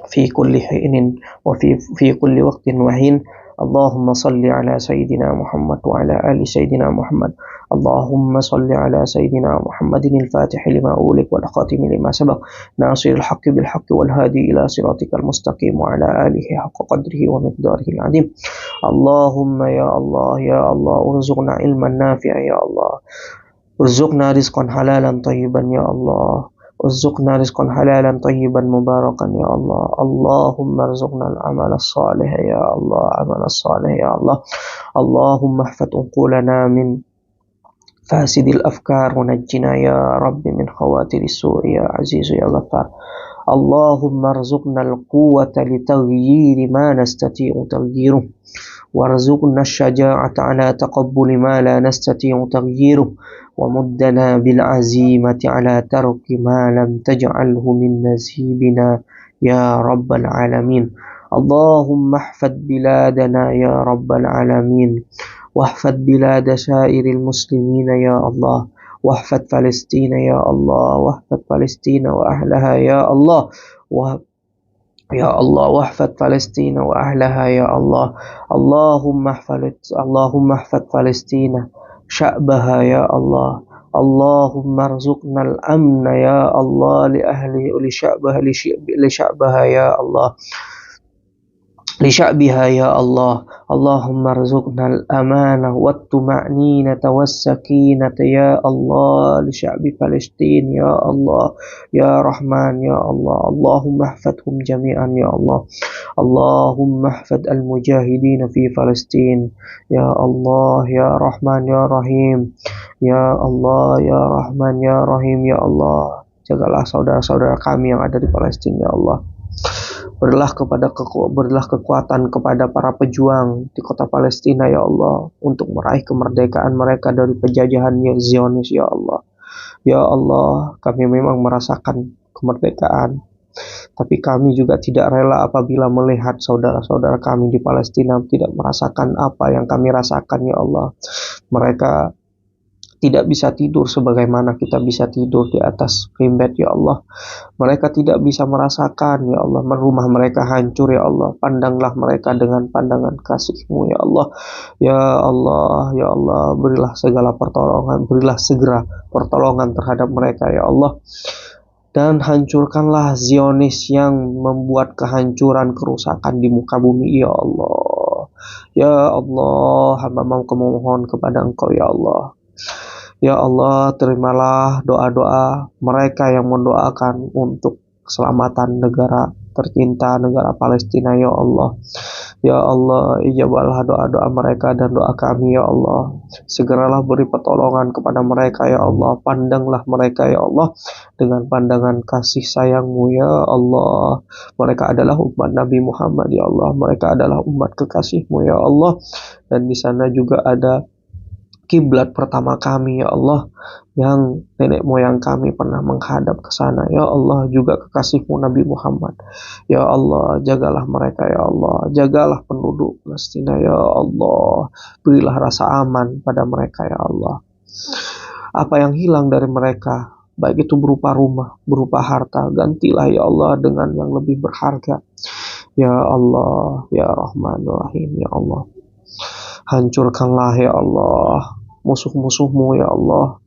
fi kulli hinin wa fi kulli waqtin wa hin. Allahumma salli ala sayyidina Muhammad wa ala ali sayyidina Muhammad. Allahumma salli ala sayyidina Muhammadin al-Fatih lima ulik wal khatimi lima sabaq, nasiril haqqi bil haqqi wal hadi ila siratikal mustaqim wa ala alihi haqqa qadrihi wa miqdarihi al-azim. Allahumma ya Allah urzuqna ilman nafi'a ya Allah, urzuqna rizqan halalan tayyiban ya Allah, urzuqna rizqan halalan tayyiban mubarakan ya Allah. Allahumma arzuqna al-amal as-salih ya Allah, amal as-salih ya Allah. Allahumma ihfad uqulana min fasidil afkar wa najjina ya Rabbi min khawatiris su'i ya azizu ya ghaffar. Allahumma arzuqna al-quwwata li taghyiri ma nastati'u taghyiruh, warzuqna asy-syaja'ata ala taqabbuli ma la nastati'u taghyiruh, wa muddana bil azimati ala tarki ma lam taj'alhu min nasibina ya rabbal alamin. اللهم احفظ بلادنا يا رب العالمين، واحفظ بلاد سائر المسلمين يا الله، واحفظ فلسطين يا الله، واحفظ فلسطين وأهلها يا الله، يا الله واحفظ فلسطين وأهلها يا الله. اللهم احفظ فلسطين شعبها يا الله. اللهم ارزقنا الأمن يا الله لشعبها يا الله، لشعبها يا الله. اللهم ارزقنا الأمان والطمأنينة والسكينة يا الله لشعب فلسطين يا الله يا رحمن يا الله. اللهم احفظهم جميعا يا الله. اللهم احفظ المجاهدين في فلسطين يا الله يا رحمن يا رحيم يا الله يا رحمن يا رحيم ya Allah. Jagalah saudara-saudara kami yang ada di Palestina ya Allah. Berilah kekuatan kepada para pejuang di kota Palestina ya Allah, untuk meraih kemerdekaan mereka dari penjajahan Zionis ya Allah. Ya Allah, kami memang merasakan kemerdekaan, tapi kami juga tidak rela apabila melihat saudara-saudara kami di Palestina tidak merasakan apa yang kami rasakan ya Allah. Mereka tidak bisa tidur sebagaimana kita bisa tidur di atas bed ya Allah. Mereka tidak bisa merasakan ya Allah, rumah mereka hancur ya Allah. Pandanglah mereka dengan pandangan kasih-Mu ya Allah. Ya Allah, ya Allah, berilah segala pertolongan, berilah segera pertolongan terhadap mereka ya Allah. Dan hancurkanlah Zionis yang membuat kehancuran, kerusakan di muka bumi ya Allah. Ya Allah, hamba memohon kepada Engkau ya Allah. Ya Allah, terimalah doa-doa mereka yang mendoakan untuk keselamatan negara tercinta, negara Palestina ya Allah. Ya Allah, ijabahlah doa-doa mereka dan doa kami ya Allah. Segeralah beri pertolongan kepada mereka ya Allah. Pandanglah mereka ya Allah dengan pandangan kasih sayang-Mu ya Allah. Mereka adalah umat Nabi Muhammad ya Allah. Mereka adalah umat kekasih-Mu ya Allah. Dan di sana juga ada kiblat pertama kami ya Allah, yang nenek moyang kami pernah menghadap ke sana ya Allah, juga kekasih-Mu Nabi Muhammad ya Allah. Jagalah mereka ya Allah, jagalah penduduk Palestina ya Allah, berilah rasa aman pada mereka ya Allah. Apa yang hilang dari mereka, baik itu berupa rumah, berupa harta, gantilah ya Allah dengan yang lebih berharga ya Allah, ya Rahman ya Rahim ya Allah. Hancurkanlah ya Allah musuh-musuh-Mu ya Allah.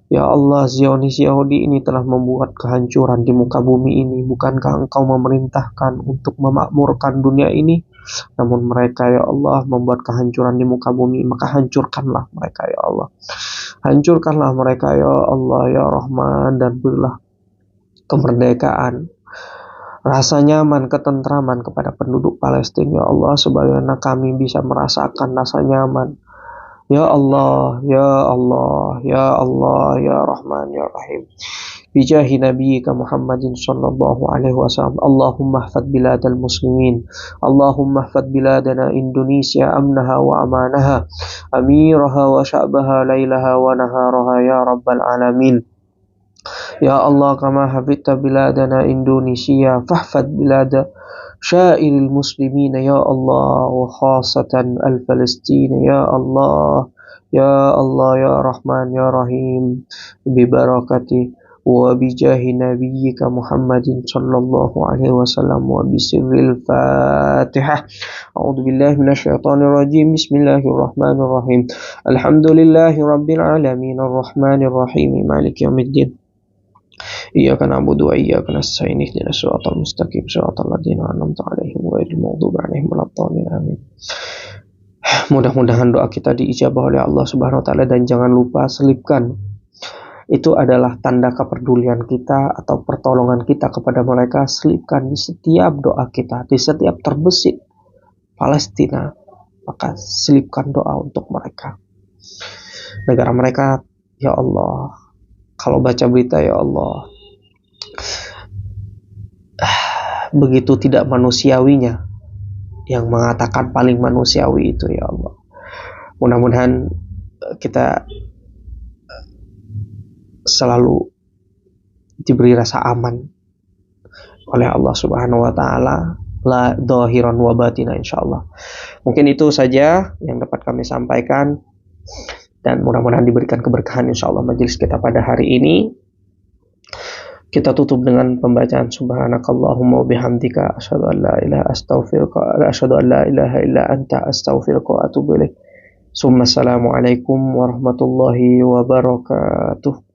Ya Allah, Zionis Yahudi ini telah membuat kehancuran di muka bumi ini. Bukankah Engkau memerintahkan untuk memakmurkan dunia ini? Namun mereka ya Allah membuat kehancuran di muka bumi, maka hancurkanlah mereka ya Allah. Hancurkanlah mereka ya Allah ya Rahman, dan berilah kemerdekaan, rasa nyaman, ketentraman kepada penduduk Palestina ya Allah, sebagaimana kami bisa merasakan rasa nyaman. Ya Allah, ya Allah, ya Allah, ya Rahman, ya Rahim. Bijahi Nabiyyika Muhammadin sallallahu alaihi wasallam. Allahumma hafad biladal muslimin. Allahumma hafad biladana Indonesia amnaha wa amanaha, amiraha wa sya'baha laylaha wa naharaha ya rabbal alamin. Ya Allah, kama hafidta biladana Indonesia, fahfad bilada شائر المسلمين يا الله، وخاصة الفلسطين يا الله يا الله يا رحمن يا رحيم، ببركته وبجاه نبيك محمد صلى الله عليه وسلم، وبسر الفاتحة. أعوذ بالله من الشيطان الرجيم. بسم الله الرحمن الرحيم. الحمد لله رب العالمين الرحمن الرحيم مالك يوم الدين. Iyyaka na'budu wa iyyaka nasta'in ihdinas siratal mustaqim siratal ladzina an'amta 'alaihim ghairil maghdubi 'alaihim waladdallin amin. Mudah-mudahan doa kita diijabah oleh Allah Subhanahu wa taala, dan jangan lupa selipkan. Itu adalah tanda kepedulian kita atau pertolongan kita kepada mereka. Selipkan di setiap doa kita, di setiap terbesit Palestina, maka selipkan doa untuk mereka. Negara mereka ya Allah, kalau baca berita ya Allah, begitu tidak manusiawinya yang mengatakan paling manusiawi itu ya Allah. Mudah-mudahan kita selalu diberi rasa aman oleh Allah Subhanahu wa taala la dhahiran wa batina insyaallah. Mungkin itu saja yang dapat kami sampaikan, dan mudah-mudahan diberikan keberkahan insyaallah majelis kita pada hari ini. Kita tutup dengan pembacaan subhanakallahumma wa bihamdika asyhadu an la ilaha illa anta astaghfiruka wa atubu ilaik. Assalamualaikum warahmatullahi wabarakatuh.